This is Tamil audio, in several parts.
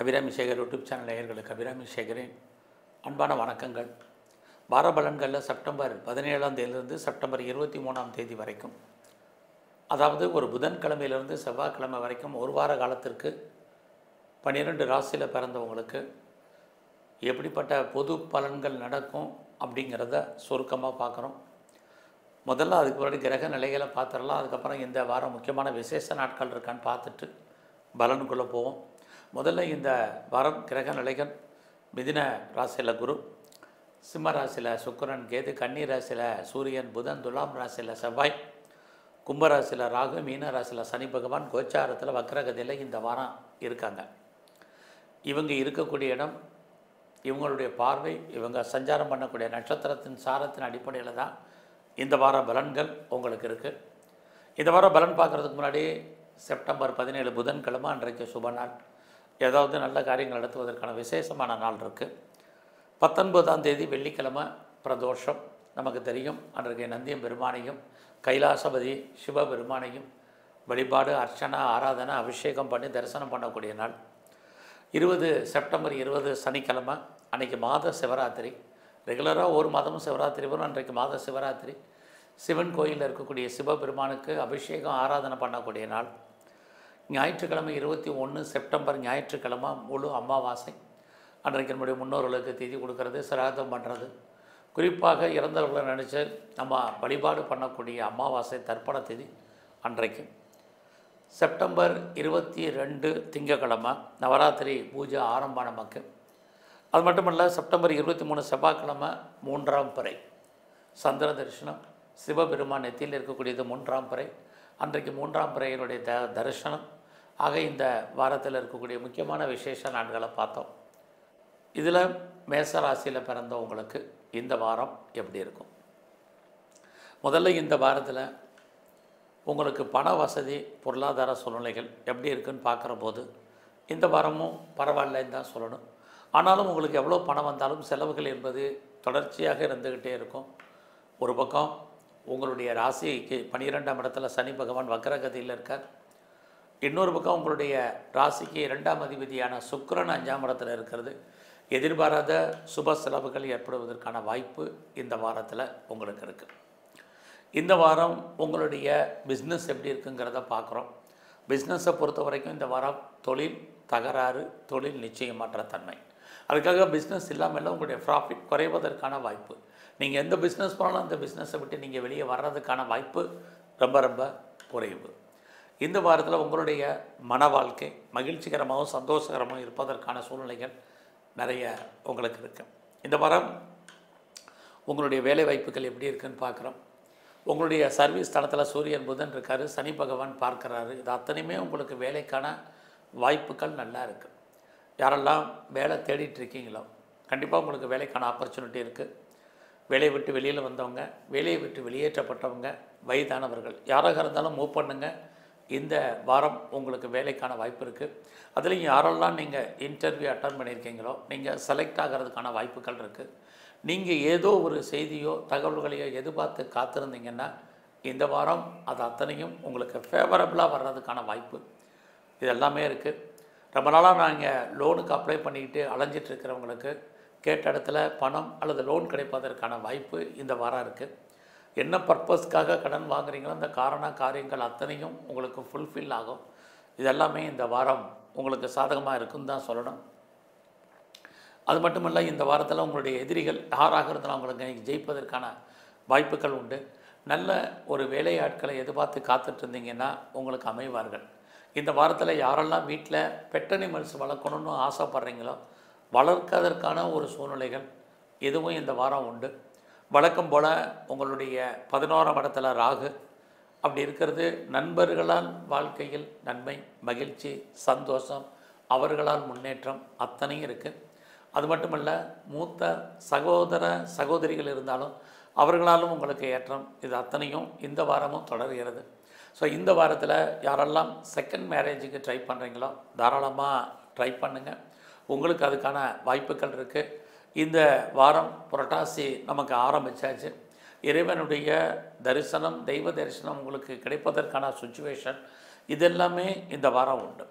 அபிராமி சேகர் யூடியூப் சேனல் நேயர்களுக்கு அபிராமி சேகரின் அன்பான வணக்கங்கள். வார பலன்களில் செப்டம்பர் 17ஆம் தேதியிலிருந்து செப்டம்பர் 23ஆம் தேதி வரைக்கும், அதாவது ஒரு புதன்கிழமையிலிருந்து செவ்வாய்க்கிழமை வரைக்கும் ஒரு வார காலத்திற்கு 12 ராசியில் பிறந்தவங்களுக்கு எப்படிப்பட்ட பொது பலன்கள் நடக்கும் அப்படிங்கிறத சுருக்கமாக பார்க்குறோம். முதல்ல அதுக்கு முன்னாடி கிரக நிலைகளை பார்த்துடலாம். அதுக்கப்புறம் இந்த வாரம் முக்கியமான விசேஷ நாட்கள் இருக்கான்னு பார்த்துட்டு பலனுக்குள்ளே போவோம். முதல்ல இந்த வாரம் கிரக நிலைகள்: மிதுன ராசியில் குரு, சிம்ம ராசியில் சுக்கிரன், கேது, கன்னி ராசியில் சூரியன், புதன், துலாம் ராசியில் செவ்வாய், கும்பராசியில் ராகு, மீன ராசியில் சனி பகவான், கோச்சாரத்தில் வக்ரகதியில் இந்த வாரம் இருக்காங்க. இவங்க இருக்கக்கூடிய இடம், இவங்களுடைய பார்வை, இவங்க சஞ்சாரம் பண்ணக்கூடிய நட்சத்திரத்தின் சாரத்தின் அடிப்படையில் தான் இந்த வார பலன்கள் உங்களுக்கு இருக்குது. இந்த வாரம் பலன் பார்க்குறதுக்கு முன்னாடி செப்டம்பர் 17 புதன்கிழமை, அன்றைக்கு சுப நாள். ஏதாவது நல்ல காரியங்கள் நடத்துவதற்கான விசேஷமான நாள் இருக்குது. 19ஆம் தேதி வெள்ளிக்கிழமை பிரதோஷம். நமக்கு தெரியும், அன்றைக்கு நந்தியம் பெருமானையும் கைலாசபதி சிவபெருமானையும் வழிபாடு, அர்ச்சனை, ஆராதனை, அபிஷேகம் பண்ணி தரிசனம் பண்ணக்கூடிய நாள். 20 செப்டம்பர் 20 சனிக்கிழமை, அன்றைக்கி மாத சிவராத்திரி. ரெகுலராக ஒரு மாதமும் சிவராத்திரி வரும். அன்றைக்கு மாத சிவராத்திரி. சிவன் கோயிலில் இருக்கக்கூடிய சிவபெருமானுக்கு அபிஷேகம், ஆராதனை பண்ணக்கூடிய நாள். ஞாயிற்றுக்கிழமை 21 செப்டம்பர் ஞாயிற்றுக்கிழமை முழு அமாவாசை. அன்றைக்கு நம்முடைய முன்னோர்களுக்கு திதி கொடுக்கறது, சிராதம் பண்ணுறது, குறிப்பாக இறந்தவர்களை நினச்சி நம்ம வழிபாடு பண்ணக்கூடிய அமாவாசை தர்ப்பண திதி அன்றைக்கு. செப்டம்பர் 22 திங்கக்கிழமை நவராத்திரி பூஜை ஆரம்ப நமக்கு. அது மட்டுமல்ல, செப்டம்பர் 23 செவ்வாய்க்கிழமை 3ஆம் பிறை சந்திர தரிசனம். சிவபெருமான் நெத்தியில் இருக்கக்கூடியது 3ஆம் பிறை. அன்றைக்கு 3ஆம் பிறையினுடைய தரிசனம். ஆக இந்த வாரத்தில் இருக்கக்கூடிய முக்கியமான விசேஷ நாட்களை பார்த்தோம். இதில் மேசராசியில் பிறந்தவங்களுக்கு இந்த வாரம் எப்படி இருக்கும்? முதல்ல இந்த வாரத்தில் உங்களுக்கு பண வசதி, பொருளாதார சூழ்நிலைகள் எப்படி இருக்குன்னு பார்க்குற போது இந்த வாரமும் பரவாயில்லன்னு தான் சொல்லணும். ஆனாலும் உங்களுக்கு எவ்வளோ பணம் வந்தாலும் செலவுகள் என்பது தொடர்ச்சியாக இருந்துக்கிட்டே இருக்கும். ஒரு பக்கம் உங்களுடைய ராசிக்கு 12ஆம் இடத்துல சனி பகவான் வக்ரகதியில் இருக்கார். இன்னொரு பக்கம் உங்களுடைய ராசிக்கு 2ஆம் அதிபதியான சுக்கிரன் 5ஆம் இடத்துல இருக்கிறது. எதிர்பாராத சுப செலவுகள் ஏற்படுவதற்கான வாய்ப்பு இந்த வாரத்தில் உங்களுக்கு இருக்குது. இந்த வாரம் உங்களுடைய பிஸ்னஸ் எப்படி இருக்குங்கிறத பார்க்குறோம். பிஸ்னஸை பொறுத்த வரைக்கும் இந்த வாரம் தொழில் தகராறு, தொழில் நிச்சயமற்ற தன்மை. அதுக்காக பிஸ்னஸ் இல்லாமல் உங்களுடைய ப்ராஃபிட் குறைவதற்கான வாய்ப்பு. நீங்கள் எந்த பிஸ்னஸ் பண்ணாலும் அந்த பிஸ்னஸை விட்டு நீங்கள் வெளியே வர்றதுக்கான வாய்ப்பு ரொம்ப ரொம்ப குறைவு. இந்த வாரத்தில் உங்களுடைய மன வாழ்க்கை மகிழ்ச்சிகரமாகவும் சந்தோஷகரமாகவும் இருப்பதற்கான சூழ்நிலைகள் நிறைய உங்களுக்கு இருக்குது. இந்த வாரம் உங்களுடைய வேலை வாய்ப்புகள் எப்படி இருக்குதுன்னு பார்க்குறோம். உங்களுடைய சர்வீஸ் தளத்தில் சூரியன் புதன் இருக்கார், சனி பகவான் பார்க்குறாரு. இது அத்தனையுமே உங்களுக்கு வேலைக்கான வாய்ப்புகள் நல்லா இருக்குது. யாரெல்லாம் வேலை தேடிட்டு இருக்கீங்களோ கண்டிப்பாக உங்களுக்கு வேலைக்கான ஆப்பர்ச்சுனிட்டி இருக்குது. வேலையை விட்டு வெளியில் வந்தவங்க, வேலையை விட்டு வெளியேற்றப்பட்டவங்க, வயதானவர்கள் யாராக இருந்தாலும் மூவ் பண்ணுங்கள். இந்த வாரம் உங்களுக்கு வேலைக்கான வாய்ப்பு இருக்குது. அதுலேயும் யாரெல்லாம் நீங்கள் இன்டர்வியூ அட்டன் பண்ணியிருக்கீங்களோ நீங்கள் செலக்ட் ஆகிறதுக்கான வாய்ப்புகள் இருக்குது. நீங்கள் ஏதோ ஒரு செய்தியோ தகவல்களையோ எதிர்பார்த்து காத்திருந்தீங்கன்னா இந்த வாரம் அது அத்தனையும் உங்களுக்கு ஃபேவரபுளாக வர்றதுக்கான வாய்ப்பு இதெல்லாமே இருக்குது. ரொம்ப நாளாக நாங்கள் லோனுக்கு அப்ளை பண்ணிக்கிட்டு அலைஞ்சிட்டு இருக்கிறவங்களுக்கு கேட்ட இடத்துல பணம் அல்லது லோன் கிடைப்பதற்கான வாய்ப்பு இந்த வாரம் இருக்குது. என்ன பர்பஸ்க்காக கடன் வாங்குறீங்களோ அந்த காரியங்கள் அத்தனையும் உங்களுக்கு ஃபுல்ஃபில் ஆகும். இதெல்லாமே இந்த வாரம் உங்களுக்கு சாதகமாக இருக்குன்னு தான் சொல்லணும். அது மட்டுமல்ல, இந்த வாரத்தில் உங்களுடைய எதிரிகள் யாராக இருந்தாலும் அவங்களுக்கு ஜெயிப்பதற்கான வாய்ப்புகள் உண்டு. நல்ல ஒரு வேலையாட்களை எதிர்பார்த்து காத்துட்டு இருந்தீங்கன்னா உங்களுக்கு அமைவார்கள். இந்த வாரத்தில் யாரெல்லாம் வீட்டில் பெட் அனிமல்ஸ் வளர்க்கணும்னு ஆசைப்பட்றீங்களோ வளர்க்கதற்கான ஒரு சூழ்நிலைகள் எதுவும் இந்த வாரம் உண்டு. வழக்கம் போல் உங்களுடைய 11ஆம் இடத்துல ராகு அப்படி இருக்கிறது. நண்பர்களால் வாழ்க்கையில் நன்மை, மகிழ்ச்சி, சந்தோஷம், அவர்களால் முன்னேற்றம் அத்தனையும் இருக்குது. அது மட்டுமல்ல, மூத்த சகோதர சகோதரிகள் இருந்தாலும் அவர்களாலும் உங்களுக்கு ஏற்றம். இது அத்தனையும் இந்த வாரமும் தொடர்கிறது. ஸோ இந்த வாரத்தில் யாரெல்லாம் செகண்ட் மேரேஜுக்கு ட்ரை பண்ணுறீங்களோ தாராளமாக ட்ரை பண்ணுங்கள். உங்களுக்கு அதுக்கான வாய்ப்புகள் இருக்குது. இந்த வாரம் புரட்டாசி நமக்கு ஆரம்பித்தாச்சு. இறைவனுடைய தரிசனம், தெய்வ தரிசனம் உங்களுக்கு கிடைப்பதற்கான சுச்சுவேஷன் இதெல்லாமே இந்த வாரம் உண்டு.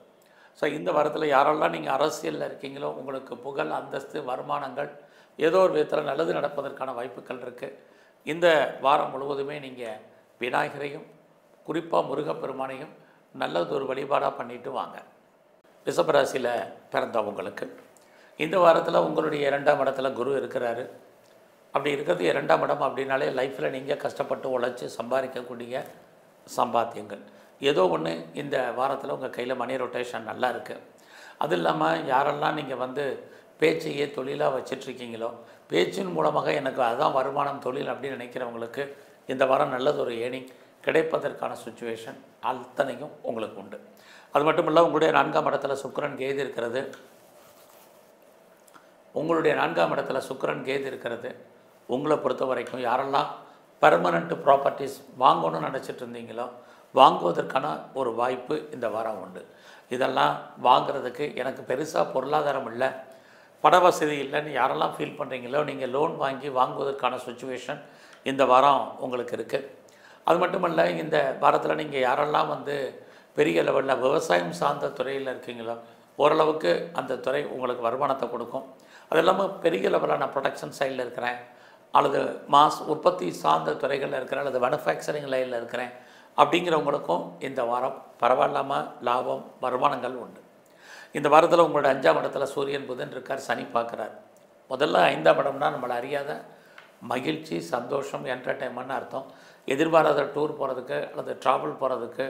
ஸோ இந்த வாரத்தில் யாரெல்லாம் நீங்கள் அரசியலில் இருக்கீங்களோ உங்களுக்கு புகழ், அந்தஸ்து, வருமானங்கள் ஏதோ ஒரு விதத்தில் நல்லது நடப்பதற்கான வாய்ப்புகள் இருக்குது. இந்த வாரம் முழுவதுமே நீங்கள் விநாயகரையும் குறிப்பாக முருகப்பெருமானையும் நல்லது ஒரு வழிபாடாக பண்ணிட்டு வாங்க. ரிஷபராசியில் பிறந்தவங்களுக்கு இந்த வாரத்தில் உங்களுடைய 2ஆம் இடத்துல குரு இருக்கிறாரு. அப்படி இருக்கிறது 2ஆம் இடம் அப்படின்னாலே லைஃப்பில் நீங்கள் கஷ்டப்பட்டு உழைச்சி சம்பாதிக்கக்கூடிய சம்பாத்தியங்கள் ஏதோ ஒன்று இந்த வாரத்தில் உங்கள் கையில் மணி ரொட்டேஷன் நல்லா இருக்குது. அது இல்லாமல் யாரெல்லாம் நீங்கள் பேச்சையே தொழிலாக வச்சிட்ருக்கீங்களோ, பேச்சின் மூலமாக எனக்கு அதுதான் வருமானம் தொழில் அப்படின்னு நினைக்கிறவங்களுக்கு இந்த வாரம் நல்லது ஒரு ஏர்னிங் கிடைப்பதற்கான சுச்சுவேஷன் அத்தனையும் உங்களுக்கு உண்டு. அது மட்டும் இல்லை, உங்களுடைய 4ஆம் இடத்துல சுக்கிரன் கேது இருக்கிறது. உங்களுடைய 4ஆம் இடத்துல சுக்கிரன் கேது இருக்கிறது உங்களை பொறுத்த வரைக்கும் யாரெல்லாம் பெர்மனண்ட் ப்ராப்பர்ட்டிஸ் வாங்கணும்னு நினச்சிட்டு இருந்தீங்களோ வாங்குவதற்கான ஒரு வாய்ப்பு இந்த வாரம் உண்டு. இதெல்லாம் வாங்கிறதுக்கு எனக்கு பெருசாக பொருளாதாரம் இல்லை, பண வசதி இல்லைன்னு யாரெல்லாம் ஃபீல் பண்ணுறீங்களோ நீங்கள் லோன் வாங்கி வாங்குவதற்கான சுச்சுவேஷன் இந்த வாரம் உங்களுக்கு இருக்குது. அது மட்டும் இல்லை, இந்த வாரத்தில் நீங்கள் யாரெல்லாம் பெரிய லெவலில் விவசாயம் சார்ந்த துறையில் இருக்கீங்களோ ஓரளவுக்கு அந்த துறை உங்களுக்கு வருமானத்தை கொடுக்கும். அது இல்லாமல் பெரிய லெவலான ப்ரொடக்ஷன் சைடில் இருக்கிறேன் அல்லது மாஸ் உற்பத்தி சார்ந்த துறைகளில் இருக்கிறேன் அல்லது மேனுஃபேக்சரிங் லைனில் இருக்கிறேன் அப்படிங்கிறவங்களுக்கும் இந்த வாரம் பரவாயில்லாமல் லாபம் வருமானங்கள் உண்டு. இந்த வாரத்தில் உங்களோட 5ஆம் இடத்துல சூரியன் புதன் இருக்கார், சனி பார்க்குறார். முதல்ல 5ஆம் இடம்னா நம்மளை அறியாத மகிழ்ச்சி, சந்தோஷம், என்டர்டெயின்மெண்ட்னு அர்த்தம். எதிர்பாராத டூர் போகிறதுக்கு அல்லது ட்ராவல் போகிறதுக்கு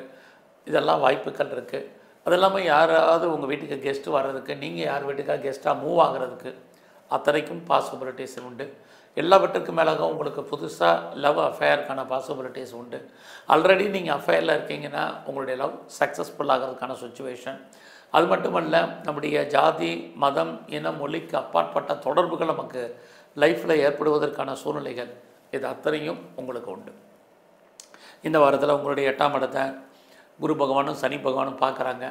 இதெல்லாம் வாய்ப்புகள் இருக்குது. அது இல்லாமல் யாராவது உங்கள் வீட்டுக்கு கெஸ்ட்டு வர்றதுக்கு, நீங்கள் யார் வீட்டுக்காக கெஸ்ட்டாக மூவ் ஆகிறதுக்கு அத்தனைக்கும் பாசிபிலிட்டிஸ் உண்டு. எல்லாவற்றுக்கும் மேலாக உங்களுக்கு புதுசாக லவ் அஃபேருக்கான பாசிபிலிட்டிஸ் உண்டு. ஆல்ரெடி நீங்கள் அஃபேரில் இருக்கீங்கன்னா உங்களுடைய லவ் சக்ஸஸ்ஃபுல் ஆகிறதுக்கான சுச்சுவேஷன். அது மட்டுமல்ல, நம்முடைய ஜாதி, மதம், இனம், மொழிக்கு அப்பாற்பட்ட தொடர்புகள் நமக்கு லைஃப்பில் ஏற்படுவதற்கான சூழ்நிலைகள் இது அத்தனையும் உங்களுக்கு உண்டு. இந்த வாரத்தில் உங்களுடைய 8ஆம் இடத்தை குரு பகவானும் சனி பகவானும் பார்க்குறாங்க.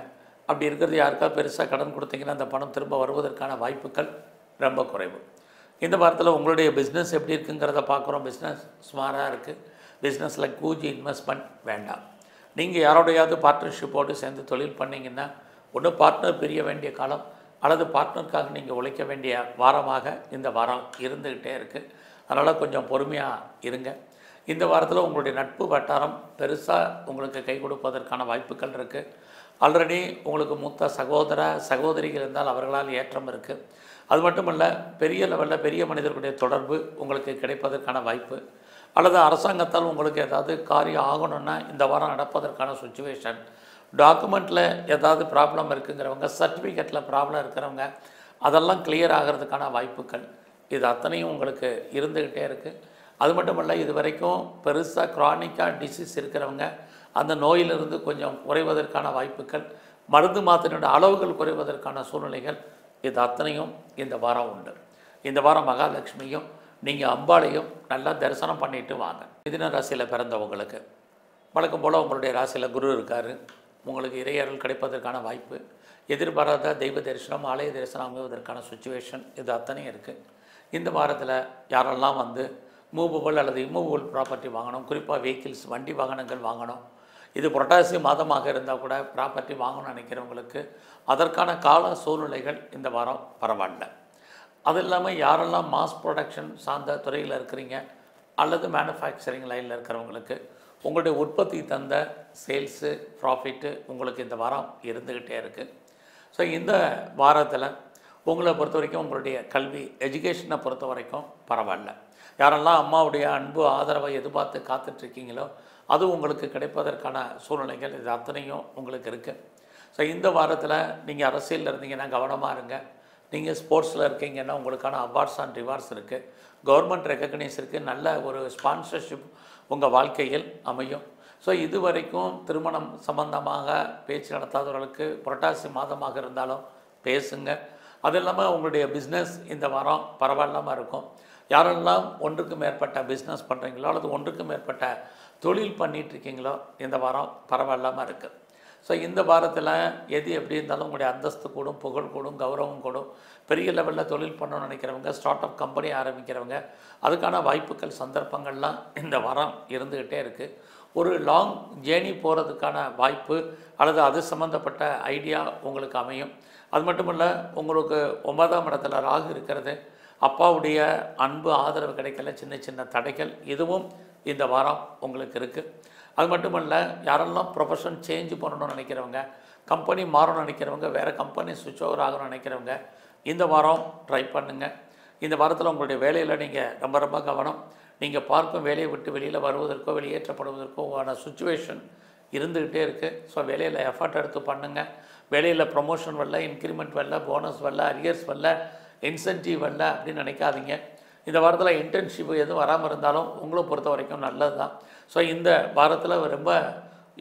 அப்படி இருக்கிறது யாருக்கா பெருசாக கடன் கொடுத்தீங்கன்னா அந்த பணம் திரும்ப வருவதற்கான வாய்ப்புகள் ரொம்ப குறைவு. இந்த வாரத்தில் உங்களுடைய பிஸ்னஸ் எப்படி இருக்குங்கிறத பார்க்குறோம். பிஸ்னஸ் சுமாராக இருக்குது. பிஸ்னஸில் கூஜி இன்வெஸ்ட்மெண்ட் வேண்டாம். நீங்கள் யாரோடையாவது பார்ட்னர்ஷிப்போடு சேர்ந்து தொழில் பண்ணிங்கன்னா ஒன்று பார்ட்னர் பிரிய வேண்டிய காலம் அல்லது பார்ட்னருக்காக நீங்கள் உழைக்க வேண்டிய வாரமாக இந்த வாரம் இருந்துக்கிட்டே இருக்குது. அதனால் கொஞ்சம் பொறுமையாக இருங்க. இந்த வாரத்தில் உங்களுடைய நட்பு வட்டாரம் பெருசாக உங்களுக்கு கை கொடுப்பதற்கான வாய்ப்புகள் இருக்குது. ஆல்ரெடி உங்களுக்கு மூத்த சகோதர சகோதரிகள் இருந்தால் அவர்களால் ஏற்றம் இருக்குது. அது மட்டும் இல்லை, பெரிய லெவலில் பெரிய மனிதர்களுடைய தொடர்பு உங்களுக்கு கிடைப்பதற்கான வாய்ப்பு அல்லது அரசாங்கத்தால் உங்களுக்கு ஏதாவது காரியம் ஆகணும்னா இந்த வாரம் நடப்பதற்கான சுச்சுவேஷன். டாக்குமெண்ட்டில் ஏதாவது ப்ராப்ளம் இருக்குங்கிறவங்க, சர்டிஃபிகேட்டில் ப்ராப்ளம் இருக்கிறவங்க அதெல்லாம் கிளியர் ஆகிறதுக்கான வாய்ப்புகள் இது அத்தனையும் உங்களுக்கு இருந்துக்கிட்டே இருக்குது. அது மட்டும் இல்லை, இது வரைக்கும் பெருசாக க்ரானிக்காக டிசீஸ் இருக்கிறவங்க அந்த நோயிலிருந்து கொஞ்சம் குறைவதற்கான வாய்ப்புகள், மருந்து மாத்திரையோட அளவுகள் குறைவதற்கான சூழ்நிலைகள் இது அத்தனையும் இந்த வாரம் உண்டு. இந்த வாரம் மகாலட்சுமியும் நீங்கள் அம்பாளையும் நல்லா தரிசனம் பண்ணிட்டு வாங்க. மிதுன ராசியில் பிறந்தவங்களுக்கு வழக்கம் போல் உங்களுடைய ராசியில் குரு இருக்கார். உங்களுக்கு இறையருள் கிடைப்பதற்கான வாய்ப்பு, எதிர்பாராத தெய்வ தரிசனம், ஆலய தரிசனம் அமைவதற்கான சுச்சுவேஷன் இது அத்தனையும் இருக்குது. இந்த வாரத்தில் யாரெல்லாம் மூவபிள் அல்லது இம்மூவபிள் ப்ராப்பர்ட்டி வாங்கணும், குறிப்பாக வெஹிக்கிள்ஸ் வண்டி வாகனங்கள் வாங்கணும், இது புரட்டாசி மாதமாக இருந்தால் கூட ப்ராப்பர்ட்டி வாங்கணும்னு நினைக்கிறவங்களுக்கு அதற்கான கால சூழ்நிலைகள் இந்த வாரம் பரவாயில்ல. அது இல்லாமல் யாரெல்லாம் மாஸ் ப்ரொடக்ஷன் சார்ந்த துறையில் இருக்கிறீங்க அல்லது மேனுஃபேக்சரிங் லைனில் இருக்கிறவங்களுக்கு உங்களுடைய உற்பத்தி தந்த சேல்ஸு ப்ராஃபிட்டு உங்களுக்கு இந்த வாரம் இருந்துக்கிட்டே இருக்குது. ஸோ இந்த வாரத்தில் உங்களை பொறுத்த வரைக்கும் உங்களுடைய கல்வி எஜுகேஷனை பொறுத்த வரைக்கும் பரவாயில்ல. யாரெல்லாம் அம்மாவுடைய அன்பு ஆதரவை எதிர்பார்த்து காத்துட்ருக்கீங்களோ அது உங்களுக்கு கிடைப்பதற்கான சூழ்நிலைகள் இது அத்தனையும் உங்களுக்கு இருக்குது. ஸோ இந்த வாரத்தில் நீங்கள் அரசியலில் இருந்தீங்கன்னா கவனமாக இருங்க. நீங்கள் ஸ்போர்ட்ஸில் இருக்கீங்கன்னா உங்களுக்கான அவார்ட்ஸ் அண்ட் ரிவார்ட்ஸ் இருக்குது, கவர்மெண்ட் ரெக்கக்னைஸ் இருக்குது, நல்ல ஒரு ஸ்பான்சர்ஷிப் உங்கள் வாழ்க்கையில் அமையும். ஸோ இது வரைக்கும் திருமணம் சம்பந்தமாக பேச்சு நடத்தாதவர்களுக்கு புரட்டாசி மாதமாக இருந்தாலும் பேசுங்க. அது இல்லாமல் உங்களுடைய பிஸ்னஸ் இந்த வாரம் பரவாயில்லாமல் இருக்கும். யாரெல்லாம் ஒன்றுக்கு மேற்பட்ட பிஸ்னஸ் பண்ணுறீங்களோ அல்லது ஒன்றுக்கு மேற்பட்ட தொழில் பண்ணிகிட்ருக்கீங்களோ இந்த வாரம் பரவாயில்லாமல் இருக்குது. ஸோ இந்த வாரத்தில் எது எப்படி இருந்தாலும் உங்களுடைய அந்தஸ்து கூடும், புகழ் கூடும், கௌரவம் கூடும். பெரிய லெவலில் தொழில் பண்ணணும்னு நினைக்கிறவங்க, ஸ்டார்ட் அப் கம்பெனி ஆரம்பிக்கிறவங்க அதுக்கான வாய்ப்புகள் சந்தர்ப்பங்கள்லாம் இந்த வாரம் இருந்துக்கிட்டே இருக்குது. ஒரு லாங் ஜேர்னி போகிறதுக்கான வாய்ப்பு அல்லது அது சம்மந்தப்பட்ட ஐடியா உங்களுக்கு அமையும். அது மட்டும் இல்லை, உங்களுக்கு 9ஆம் இடத்துல ராகு இருக்கிறது, அப்பாவுடைய அன்பு ஆதரவு கிடைக்கல, சின்ன சின்ன தடைகள் இதுவும் இந்த வாரம் உங்களுக்கு இருக்குது. அது மட்டுமல்ல, யாரெல்லாம் ப்ரொஃபஷன் சேஞ்ச் பண்ணணும்னு நினைக்கிறவங்க, கம்பெனி மாறணும்னு நினைக்கிறவங்க, வேறு கம்பெனி சுவிட்ச் ஓவர் ஆகணும்னு நினைக்கிறவங்க இந்த வாரம் ட்ரை பண்ணுங்கள். இந்த வாரத்தில் உங்களுடைய வேலையில் நீங்கள் ரொம்ப ரொம்ப கவனம். நீங்கள் பார்க்கும் வேலையை விட்டு வெளியில் வருவதற்கோ வெளியேற்றப்படுவதற்கோ ஆன சுச்சுவேஷன் இருந்துக்கிட்டே இருக்குது. ஸோ வேலையில் எஃபர்ட் எடுத்து பண்ணுங்கள். வேலையில் ப்ரொமோஷன் வரல, இன்க்ரிமெண்ட் வரல, போனஸ் வரல, அரியர்ஸ் வரல, இன்சென்டிவ் வரல அப்படின்னு நினைக்காதீங்க. இந்த வாரத்தில் இன்டர்ன்ஷிப் எதுவும் வராமல் இருந்தாலும் உங்களை பொறுத்த வரைக்கும் நல்லது தான். ஸோ இந்த வாரத்தில் ரொம்ப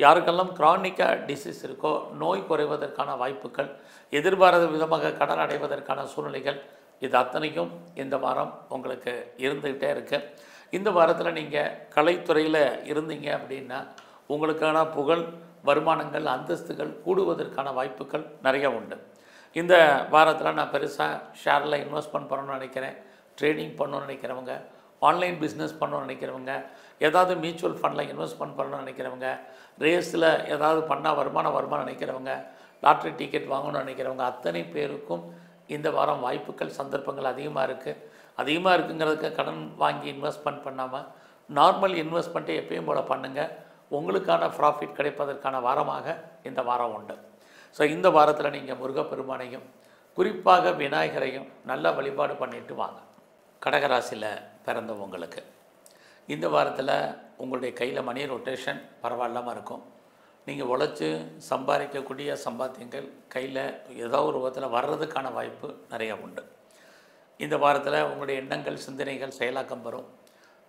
யாருக்கெல்லாம் க்ரானிக்காக டிசீஸ் இருக்கோ நோய் குறைவதற்கான வாய்ப்புகள், எதிர்பாராத விதமாக கடன் அடைவதற்கான சூழ்நிலைகள் இது அத்தனைக்கும் இந்த வாரம் உங்களுக்கு இருந்துக்கிட்டே இருக்குது. இந்த வாரத்தில் நீங்கள் கலைத்துறையில் இருந்தீங்க அப்படின்னா உங்களுக்கான புகழ், வருமானங்கள், அந்தஸ்துகள் கூடுவதற்கான வாய்ப்புகள் நிறைய உண்டு. இந்த வாரத்தில் நான் பெருசாக ஷேரில் இன்வெஸ்ட்மெண்ட் பண்ணணும்னு நினைக்கிறேன், ட்ரேடிங் பண்ணணும்னு நினைக்கிறவங்க, ஆன்லைன் பிஸ்னஸ் பண்ணணும்னு நினைக்கிறவங்க, ஏதாவது மியூச்சுவல் ஃபண்டில் இன்வெஸ்ட்மெண்ட் பண்ணணும்னு நினைக்கிறவங்க, ரேஸில் ஏதாவது பண்ணால் வருமானம் நினைக்கிறவங்க, லாட்ரி டிக்கெட் வாங்கணும்னு நினைக்கிறவங்க அத்தனை பேருக்கும் இந்த வாரம் வாய்ப்புகள், சந்தர்ப்பங்கள் அதிகமாக இருக்குங்கிறதுக்கு கடன் வாங்கி இன்வெஸ்ட்மெண்ட் பண்ணாமல் நார்மல் இன்வெஸ்ட்மெண்ட்டை எப்பயும் போல் பண்ணுங்கள். உங்களுக்கான ப்ராஃபிட் கிடைப்பதற்கான வாரமாக இந்த வாரம் உண்டு. ஸோ இந்த வாரத்தில் நீங்கள் முருகப்பெருமானையும் குறிப்பாக விநாயகரையும் நல்லா வழிபாடு பண்ணிட்டு வாங்க. கடகராசியில் பிறந்தவங்களுக்கு இந்த வாரத்தில் உங்களுடைய கையில் மணி ரொட்டேஷன் பரவாயில்லாமல் இருக்கும். நீங்கள் உழைச்சி சம்பாதிக்கக்கூடிய சம்பாத்தியங்கள் கையில் ஏதோ ஒரு விதத்தில் வர்றதுக்கான வாய்ப்பு நிறையா உண்டு. இந்த வாரத்தில் உங்களுடைய எண்ணங்கள், சிந்தனைகள் செயலாக்கம் பெறும்.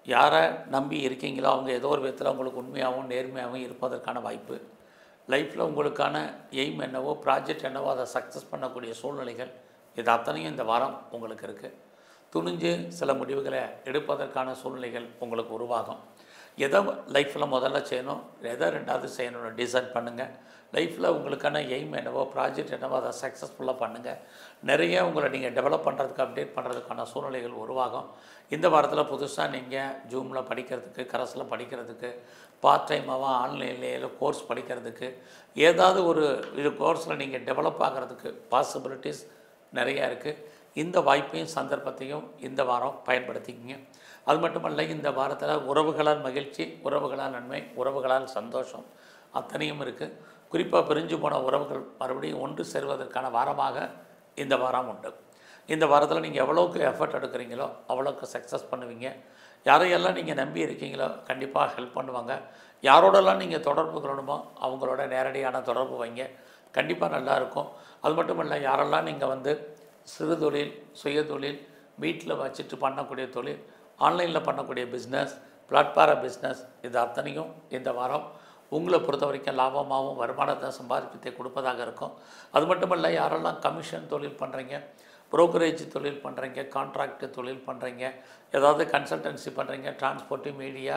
யாரை நம்பி இருக்கீங்களோ அவங்க ஏதோ ஒரு விதத்தில் உங்களுக்கு உண்மையாகவும் நேர்மையாகவும் இருப்பதற்கான வாய்ப்பு. லைஃப்பில் உங்களுக்கான எய்ம் என்னவோ, ப்ராஜெக்ட் என்னவோ அதை சக்ஸஸ் பண்ணக்கூடிய சூழ்நிலைகள் இது அத்தனையும் இந்த வாரம் உங்களுக்கு இருக்குது. துணிஞ்சு சில முடிவுகளை எடுப்பதற்கான சூழ்நிலைகள் உங்களுக்கு உருவாகும். எதை லைஃப்பில் முதல்ல செய்யணும், எதை ரெண்டாவது செய்யணும்னு டிசைட் பண்ணுங்கள். லைஃப்பில் உங்களுக்கான எய்ம் என்னவோ, ப்ராஜெக்ட் என்னவோ அதை சக்ஸஸ்ஃபுல்லாக பண்ணுங்கள். நிறைய உங்களை நீங்கள் டெவலப் பண்ணுறதுக்கு, அப்டேட் பண்ணுறதுக்கான சூழ்நிலைகள் உருவாகும். இந்த வாரத்தில் புதுசாக நீங்கள் ஜூமில் படிக்கிறதுக்கு, கரஸில் படிக்கிறதுக்கு, பார்ட் டைமாகவும் ஆன்லைன்லேயே கோர்ஸ் படிக்கிறதுக்கு, ஏதாவது ஒரு இது கோர்ஸில் நீங்கள் டெவலப் ஆகிறதுக்கு பாசிபிலிட்டிஸ் நிறையா இருக்குது. இந்த வாய்ப்பையும் சந்தர்ப்பத்தையும் இந்த வாரம் பயன்படுத்திக்கிங்க. அது மட்டுமல்ல, இந்த வாரத்தில் உறவுகளால் மகிழ்ச்சி, உறவுகளால் நன்மை, உறவுகளால் சந்தோஷம் அத்தனையும் இருக்குது. குறிப்பாக பிரிஞ்சு போன உறவுகள் மறுபடியும் ஒன்று சேர்வதற்கான வாரமாக இந்த வாரம் உண்டு. இந்த வாரத்தில் நீங்கள் எவ்வளோக்கு எஃபர்ட் எடுக்கிறீங்களோ அவ்வளோக்கு சக்ஸஸ் பண்ணுவீங்க. யாரையெல்லாம் நீங்கள் நம்பி இருக்கீங்களோ கண்டிப்பாக ஹெல்ப் பண்ணுவாங்க. யாரோடெல்லாம் நீங்கள் தொடர்பு கொள்ளணுமோ அவங்களோட நேரடியான தொடர்பு வைங்க, கண்டிப்பாக நல்லாயிருக்கும். அது மட்டும் இல்லை, யாரெல்லாம் நீங்கள் சிறு தொழில், சுய தொழில், வீட்டில் வச்சுட்டு பண்ணக்கூடிய தொழில், ஆன்லைனில் பண்ணக்கூடிய பிஸ்னஸ், பிளாட்ஃபார பிஸ்னஸ் இது அத்தனையும் இந்த வாரம் உங்களை பொறுத்த வரைக்கும் லாபமாகவும் வருமானத்தை சம்பாதிப்பத்தை கொடுப்பதாக இருக்கும். அது மட்டும் இல்லை, யாரெல்லாம் கமிஷன் தொழில் பண்ணுறீங்க, புரோக்கரேஜ் தொழில் பண்ணுறீங்க, கான்ட்ராக்ட் தொழில் பண்ணுறீங்க, ஏதாவது கன்சல்டன்சி பண்ணுறீங்க, டிரான்ஸ்போர்ட்டு, மீடியா,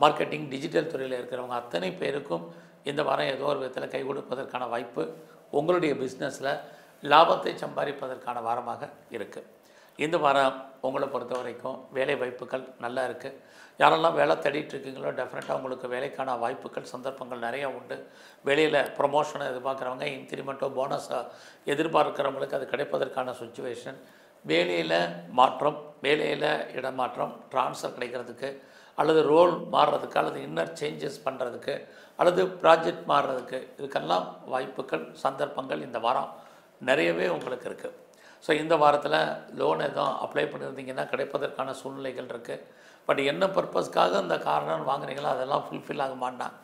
மார்க்கெட்டிங், டிஜிட்டல் துறையில் இருக்கிறவங்க அத்தனை பேருக்கும் இந்த வாரம் ஏதோ ஒரு விதத்தில் கை கொடுப்பதற்கான வாய்ப்பு, உங்களுடைய பிஸ்னஸில் லாபத்தை சம்பாதிப்பதற்கான வாரமாக இருக்குது. இந்த வாரம் உங்களை பொறுத்த வரைக்கும் வேலை வாய்ப்புகள் நல்லா இருக்குது. யாரெல்லாம் வேலை தேடிட்டுருக்கீங்களோ டெஃபினட்டாக உங்களுக்கு வேலைக்கான வாய்ப்புகள், சந்தர்ப்பங்கள் நிறையா உண்டு. வேலையில் ப்ரொமோஷனை எதிர்பார்க்குறவங்க, இன்க்ரிமெண்ட்டோ போனஸோ எதிர்பார்க்குறவங்களுக்கு அது கிடைப்பதற்கான சுச்சுவேஷன். வேலையில் மாற்றம், வேலையில் இடமாற்றம், ட்ரான்ஸ்ஃபர் கிடைக்கிறதுக்கு, அல்லது ரோல் மாறுறதுக்கு, அல்லது இன்னர் சேஞ்சஸ் பண்ணுறதுக்கு, அல்லது ப்ராஜெக்ட் மாறுறதுக்கு இதுக்கெல்லாம் வாய்ப்புகள், சந்தர்ப்பங்கள் இந்த வாரம் நிறையவே உங்களுக்கு இருக்குது. ஸோ இந்த வாரத்தில் லோன் எதுவும் அப்ளை பண்ணியிருந்தீங்கன்னா கிடைப்பதற்கான சூழ்நிலைகள் இருக்குது. பட் என்ன பர்பஸ்க்காக அந்த காரணம் வாங்குறீங்களோ அதெல்லாம் ஃபுல்ஃபில் ஆக மாட்டான்,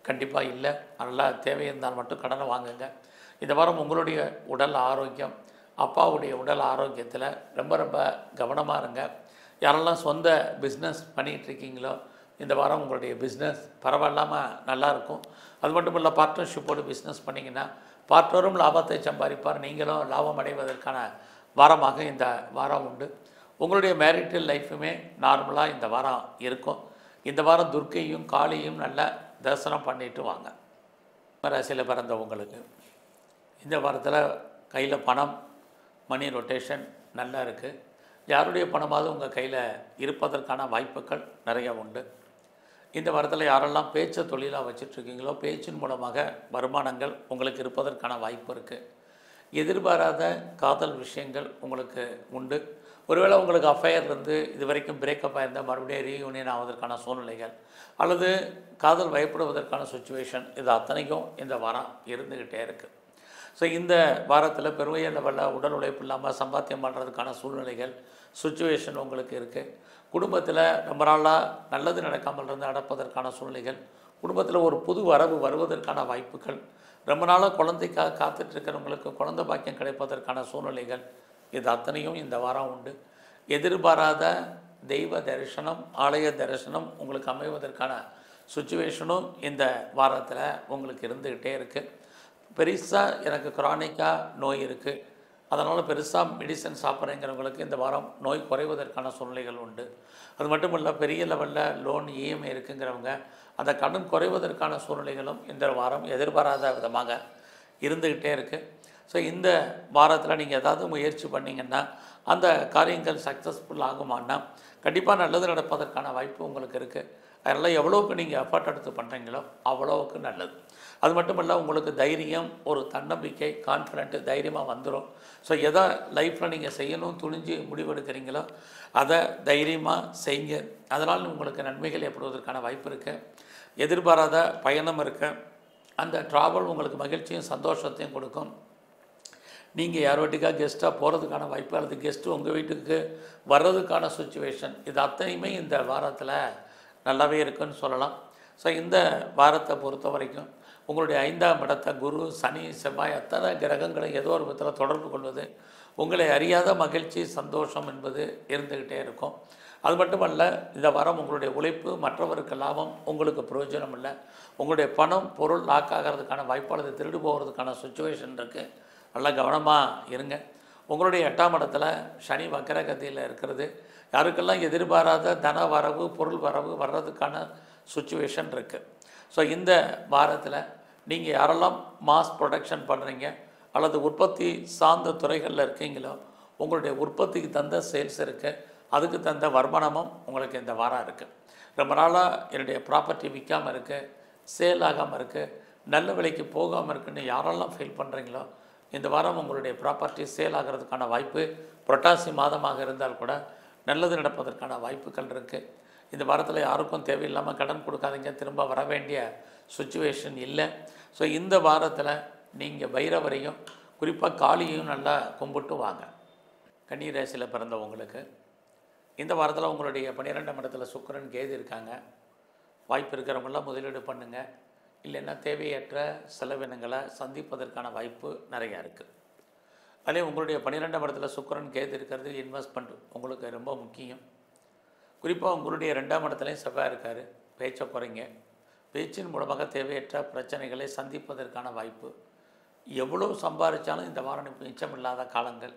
கண்டிப்பாக இல்லை. அதனால் தேவை இருந்தால் மட்டும் கடனை வாங்குங்க. இந்த வாரம் உங்களுடைய உடல் ஆரோக்கியம், அப்பாவுடைய உடல் ஆரோக்கியத்தில் ரொம்ப ரொம்ப கவனமாக இருங்க. யாரெல்லாம் சொந்த பிஸ்னஸ் பண்ணிகிட்ருக்கீங்களோ இந்த வாரம் உங்களுடைய பிஸ்னஸ் பரவாயில்லாமல் நல்லாயிருக்கும். அது மட்டும் இல்லை, பார்ட்னர்ஷிப்போடு பிஸ்னஸ் பண்ணிங்கன்னா பார்ட்னரும் லாபத்தை சம்பாதிப்பார், நீங்களும் லாபம் அடைவதற்கான வாரமாக இந்த வாரம் உண்டு. உங்களுடைய மேரிட்டல் லைஃபுமே நார்மலாக இந்த வாரம் இருக்கும். இந்த வாரம் துர்க்கையும் காளியும் நல்லா தரிசனம் பண்ணிட்டு வாங்க. ராசியில் பிறந்தவங்களுக்கு இந்த வாரத்தில் கையில் பணம், மணி ரொட்டேஷன் நல்லா இருக்குது. யாருடைய பணமாவது உங்கள் கையில் இருப்பதற்கான வாய்ப்புகள் நிறைய உண்டு. இந்த வாரத்தில் யாரெல்லாம் பேச்சை தொழிலாக வச்சிட்ருக்கீங்களோ பேச்சின் மூலமாக வருமானங்கள் உங்களுக்கு இருப்பதற்கான வாய்ப்பு இருக்குது. எதிர்பாராத காதல் விஷயங்கள் உங்களுக்கு உண்டு. ஒருவேளை உங்களுக்கு அஃபையர் இருந்து இது வரைக்கும் பிரேக்கப் ஆயிருந்தால் மறுபடியும் ரீயூனியன் ஆவதற்கான சூழ்நிலைகள் அல்லது காதல் பயப்படுவதற்கான சுச்சுவேஷன் இது அத்தனைக்கும் இந்த வாரம் இருந்துக்கிட்டே இருக்குது. ஸோ இந்த வாரத்தில் பெரிய லெவலில் உடல் உழைப்பு இல்லாமல் சம்பாத்தியம் பண்ணுறதுக்கான சூழ்நிலைகள் சுச்சுவேஷன் உங்களுக்கு இருக்குது. குடும்பத்தில் ரொம்ப நாளாக நல்லது நடக்காமல் இருந்து நடப்பதற்கான சூழ்நிலைகள், குடும்பத்தில் ஒரு புது வரவு வருவதற்கான வாய்ப்புகள், ரொம்ப நாளாக குழந்தைக்காக காத்துட்ருக்கிறவங்களுக்கு குழந்தை பாக்கியம் கிடைப்பதற்கான சூழ்நிலைகள் இது அத்தனையும் இந்த வாரம் உண்டு. எதிர்பாராத தெய்வ தரிசனம், ஆலய தரிசனம் உங்களுக்கு அமைவதற்கான சுச்சுவேஷனும் இந்த வாரத்தில் உங்களுக்கு இருந்துக்கிட்டே இருக்குது. பெருசாக எனக்கு குரானிக்காக நோய் இருக்குது, அதனால் பெருசாக மெடிசன் சாப்பிட்றேங்கிறவங்களுக்கு இந்த வாரம் நோய் குறைவதற்கான சூழ்நிலைகள் உண்டு. அது மட்டும் இல்லை, பெரிய லெவலில் லோன் இஎம்ஐ இருக்குங்கிறவங்க அந்த கடன் குறைவதற்கான சூழ்நிலைகளும் இந்த வாரம் எதிர்பாராத விதமாக இருந்துக்கிட்டே இருக்குது. ஸோ இந்த வாரத்தில் நீங்கள் ஏதாவது முயற்சி பண்ணிங்கன்னா அந்த காரியங்கள் சக்ஸஸ்ஃபுல் ஆகுமானா கண்டிப்பாக நல்லது நடப்பதற்கான வாய்ப்பு உங்களுக்கு இருக்குது. அதனால் எவ்வளோவுக்கு நீங்கள் எஃபர்ட் எடுத்து பண்ணுறீங்களோ அவ்வளோவுக்கு நல்லது. அது மட்டும் இல்லை, உங்களுக்கு தைரியம், ஒரு தன்னம்பிக்கை, கான்ஃபிடென்ட்டு தைரியமாக வந்துடும். ஸோ எதை லைஃப்பில் நீங்கள் செய்யணும் துணிஞ்சு முடிவெடுக்கிறீங்களோ அதை தைரியமாக செய்யுங்க. அதனால் உங்களுக்கு நன்மைகள் ஏற்படுவதற்கான வாய்ப்பு இருக்குது. எதிர்பாராத பயணம் இருக்குது, அந்த ட்ராவல் உங்களுக்கு மகிழ்ச்சியும் சந்தோஷத்தையும் கொடுக்கும். நீங்கள் யார் வீட்டுக்காக கெஸ்ட்டாக போகிறதுக்கான வாய்ப்பு அல்லது கெஸ்ட்டு உங்கள் வீட்டுக்கு வர்றதுக்கான சுச்சுவேஷன் இது அத்தனையுமே இந்த வாரத்தில் நல்லாவே இருக்குன்னு சொல்லலாம். ஸோ இந்த வாரத்தை பொறுத்த வரைக்கும் உங்களுடைய 5ஆம் இடத்தை குரு, சனி, செவ்வாய் அத்தனை கிரகங்களை ஏதோ ஒரு விதத்தில் தொடர்பு கொள்வது உங்களை அறியாத மகிழ்ச்சி, சந்தோஷம் என்பது இருந்துக்கிட்டே இருக்கும். அது மட்டுமல்ல, இந்த வாரம் உங்களுடைய உழைப்பு மற்றவருக்கு லாபம், உங்களுக்கு பிரயோஜனம் இல்லை. உங்களுடைய பணம், பொருள் லாக் ஆகிறதுக்கான வாய்ப்பு அல்லது திருடு போகிறதுக்கான சுச்சுவேஷன் இருக்குது. நல்லா கவனமாக இருங்க. உங்களுடைய 8ஆம் இடத்துல சனி வக்கரகதியில் இருக்கிறது யாருக்கெல்லாம் எதிர்பாராத தன வரவு, பொருள் வரவு வர்றதுக்கான சுச்சுவேஷன் இருக்குது. ஸோ இந்த வாரத்தில் நீங்கள் யாரெல்லாம் மாஸ் ப்ரொடக்ஷன் பண்ணுறீங்க அல்லது உற்பத்தி சார்ந்த துறைகளில் இருக்கீங்களோ உங்களுடைய உற்பத்திக்கு தந்த சேல்ஸ் இருக்குது, அதுக்கு தந்த வருமானமும் உங்களுக்கு இந்த வாரம் இருக்குது. ரொம்ப நாளாக என்னுடைய ப்ராப்பர்ட்டி விற்காமல் இருக்குது, சேல் ஆகாமல் இருக்குது, நல்ல விலைக்கு போகாமல் இருக்குன்னு யாரெல்லாம் ஃபீல் பண்ணுறீங்களோ இந்த வாரம் உங்களுடைய ப்ராப்பர்ட்டி சேல் ஆகிறதுக்கான வாய்ப்பு புரட்டாசி மாதமாக இருந்தால் கூட நல்லது நடப்பதற்கான வாய்ப்புகள் இருக்குது. இந்த வாரத்தில் யாருக்கும் தேவையில்லாமல் கடன் கொடுக்காதீங்க, திரும்ப வர வேண்டிய சுச்சுவேஷன் இல்லை. ஸோ இந்த வாரத்தில் நீங்கள் பைரவரையும் குறிப்பாக காளியையும் நல்லா கும்பிட்டு வாங்க. கன்னி ராசியில் பிறந்தவங்களுக்கு இந்த வாரத்தில் உங்களுடைய 12ஆம் இடத்துல சுக்கிரன், கேது இருக்காங்க. வாய்ப்பு இருக்கிறவங்களாம் முதலீடு பண்ணுங்கள், இல்லைன்னா தேவையற்ற செலவினங்களை சந்திப்பதற்கான வாய்ப்பு நிறையா இருக்குது. அதே உங்களுடைய 12ஆம் இடத்துல சுக்கிரன், கேது இருக்கிறது இன்வெஸ்ட்மெண்ட் உங்களுக்கு ரொம்ப முக்கியம். குறிப்பாக உங்களுடைய 2ஆம் இடத்துலையும் செவ்வாய் இருக்கார். பேச்சை குறைங்க, பேச்சின் மூலமாக தேவையற்ற பிரச்சனைகளை சந்திப்பதற்கான வாய்ப்பு. எவ்வளோ சம்பாதிச்சாலும் இந்த வாரம் மிச்சமில்லாத காலங்கள்,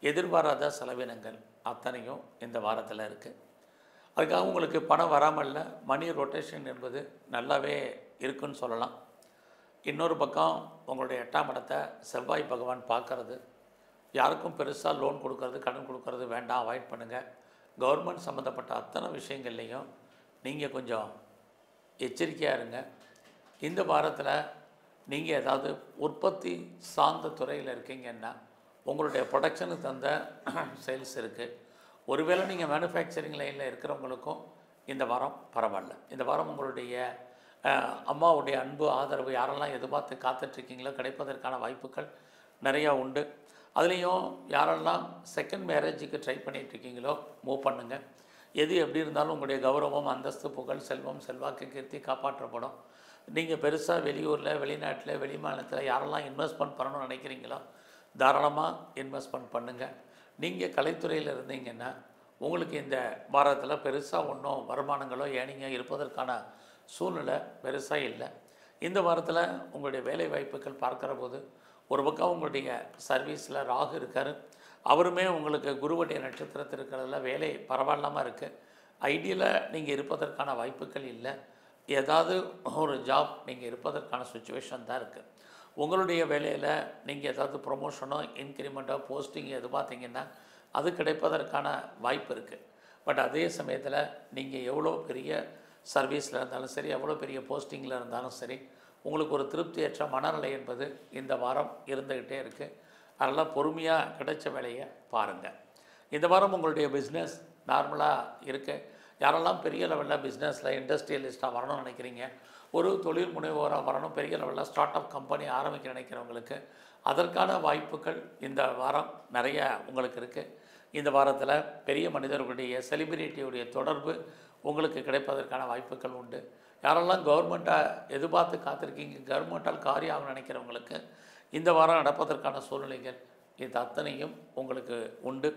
எதிர்பாராத செலவினங்கள் அத்தனையும் இந்த வாரத்தில் இருக்குது. அதுக்காக உங்களுக்கு பணம் வராமல் இல்லை, மணி ரொட்டேஷன் என்பது நல்லாவே இருக்குன்னு சொல்லலாம். இன்னொரு பக்கம் உங்களுடைய 8ஆம் இடத்தை செவ்வாய் பகவான் பார்க்கறது, யாருக்கும் பெருசாக லோன் கொடுக்கறது, கடன் கொடுக்கறது வேண்டாம், அவாய்ட் பண்ணுங்கள். கவர்மெண்ட் சம்மந்தப்பட்ட அத்தனை விஷயங்கள்லேயும் நீங்கள் கொஞ்சம் எச்சரிக்கையாக இருங்க. இந்த வாரத்தில் நீங்கள் ஏதாவது உற்பத்தி சார்ந்த துறையில் இருக்கீங்கன்னா உங்களுடைய ப்ரொடக்ஷனுக்கு தந்த சேல்ஸ் இருக்குது. ஒருவேளை நீங்கள் மேனுஃபேக்சரிங் லைனில் இருக்கிறவங்களுக்கும் இந்த வாரம் பரவாயில்ல. இந்த வாரம் உங்களுடைய அம்மாவுடைய அன்பு, ஆதரவு யாரெல்லாம் எதிர்பார்த்து காத்துட்ருக்கீங்களோ கிடைப்பதற்கான வாய்ப்புகள் நிறையா உண்டு. அதுலேயும் யாரெல்லாம் செகண்ட் மேரேஜுக்கு ட்ரை பண்ணிகிட்ருக்கீங்களோ மூவ் பண்ணுங்கள். எது எப்படி இருந்தாலும் உங்களுடைய கௌரவம், அந்தஸ்து, புகழ், செல்வம், செல்வாக்கு, கீர்த்தி காப்பாற்றப்படும். நீங்கள் பெருசாக வெளியூரில், வெளிநாட்டில், வெளிமாநிலத்தில் யாரெல்லாம் இன்வெஸ்ட்மெண்ட் பண்ணணும்னு நினைக்கிறீங்களோ தாராளமாக இன்வெஸ்ட்மெண்ட் பண்ணுங்கள். நீங்கள் கலைத்துறையில் இருந்தீங்கன்னா உங்களுக்கு இந்த வாரத்தில் பெருசாக ஒன்றும் வருமானங்களோ ஏனிங்க இருப்பதற்கான சூழ்நிலை பெருசாக இல்லை. இந்த வாரத்தில் உங்களுடைய வேலை வாய்ப்புகள் பார்க்குற போது ஒரு பக்கம் உங்களுடைய சர்வீஸில் ராகு இருக்கார். அவருமே உங்களுக்கு குருவுடைய நட்சத்திரத்தில் இருக்கிறதுல வேலை பரவாயில்லாமல் இருக்குது. ஐடியலாக நீங்கள் இருப்பதற்கான வாய்ப்புகள் இல்லை. ஏதாவது ஒரு ஜாப் நீங்கள் இருப்பதற்கான சுச்சுவேஷன் தான் இருக்குது. உங்களுடைய வேலையில் நீங்கள் ஏதாவது ப்ரொமோஷனோ, இன்க்ரிமெண்ட்டோ, போஸ்டிங் எது பார்த்தீங்கன்னா அது கிடைப்பதற்கான வாய்ப்பு இருக்குது. பட் அதே சமயத்தில் நீங்கள் எவ்வளோ பெரிய சர்வீஸில் இருந்தாலும் சரி, எவ்வளோ பெரிய போஸ்டிங்கில் இருந்தாலும் சரி, உங்களுக்கு ஒரு திருப்தியற்ற மனநிலை என்பது இந்த வாரம் இருந்துக்கிட்டே இருக்குது. அதெல்லாம் பொறுமையாக கிடைச்ச வேலையை பாருங்கள். இந்த வாரம் உங்களுடைய பிஸ்னஸ் நார்மலாக இருக்குது. யாரெல்லாம் பெரிய லெவலில் பிஸ்னஸில் இண்டஸ்ட்ரியலிஸ்ட்டாக வரணும்னு நினைக்கிறீங்க, ஒரு தொழில் முனைவோராக வரணும், பெரிய லெவலில் ஸ்டார்ட் அப் கம்பெனி ஆரம்பிக்க நினைக்கிறவங்களுக்கு அதற்கான வாய்ப்புகள் இந்த வாரம் நிறைய உங்களுக்கு இருக்குது. இந்த வாரத்தில் பெரிய மனிதர்களுடைய செலிபிரிட்டியுடைய தொடர்பு உங்களுக்கு கிடைப்பதற்கான வாய்ப்புகள் உண்டு. யாரெல்லாம் கவர்மெண்ட்டாக எதிர்பார்த்து காத்திருக்கீங்க, கவர்மெண்ட்டால் காரியம் ஆகணும்னு நினைக்கிறவங்களுக்கு இந்த வாரம் நடப்பதற்கான சூழ்நிலைகள் இது அத்தனையும் உங்களுக்கு உண்டு.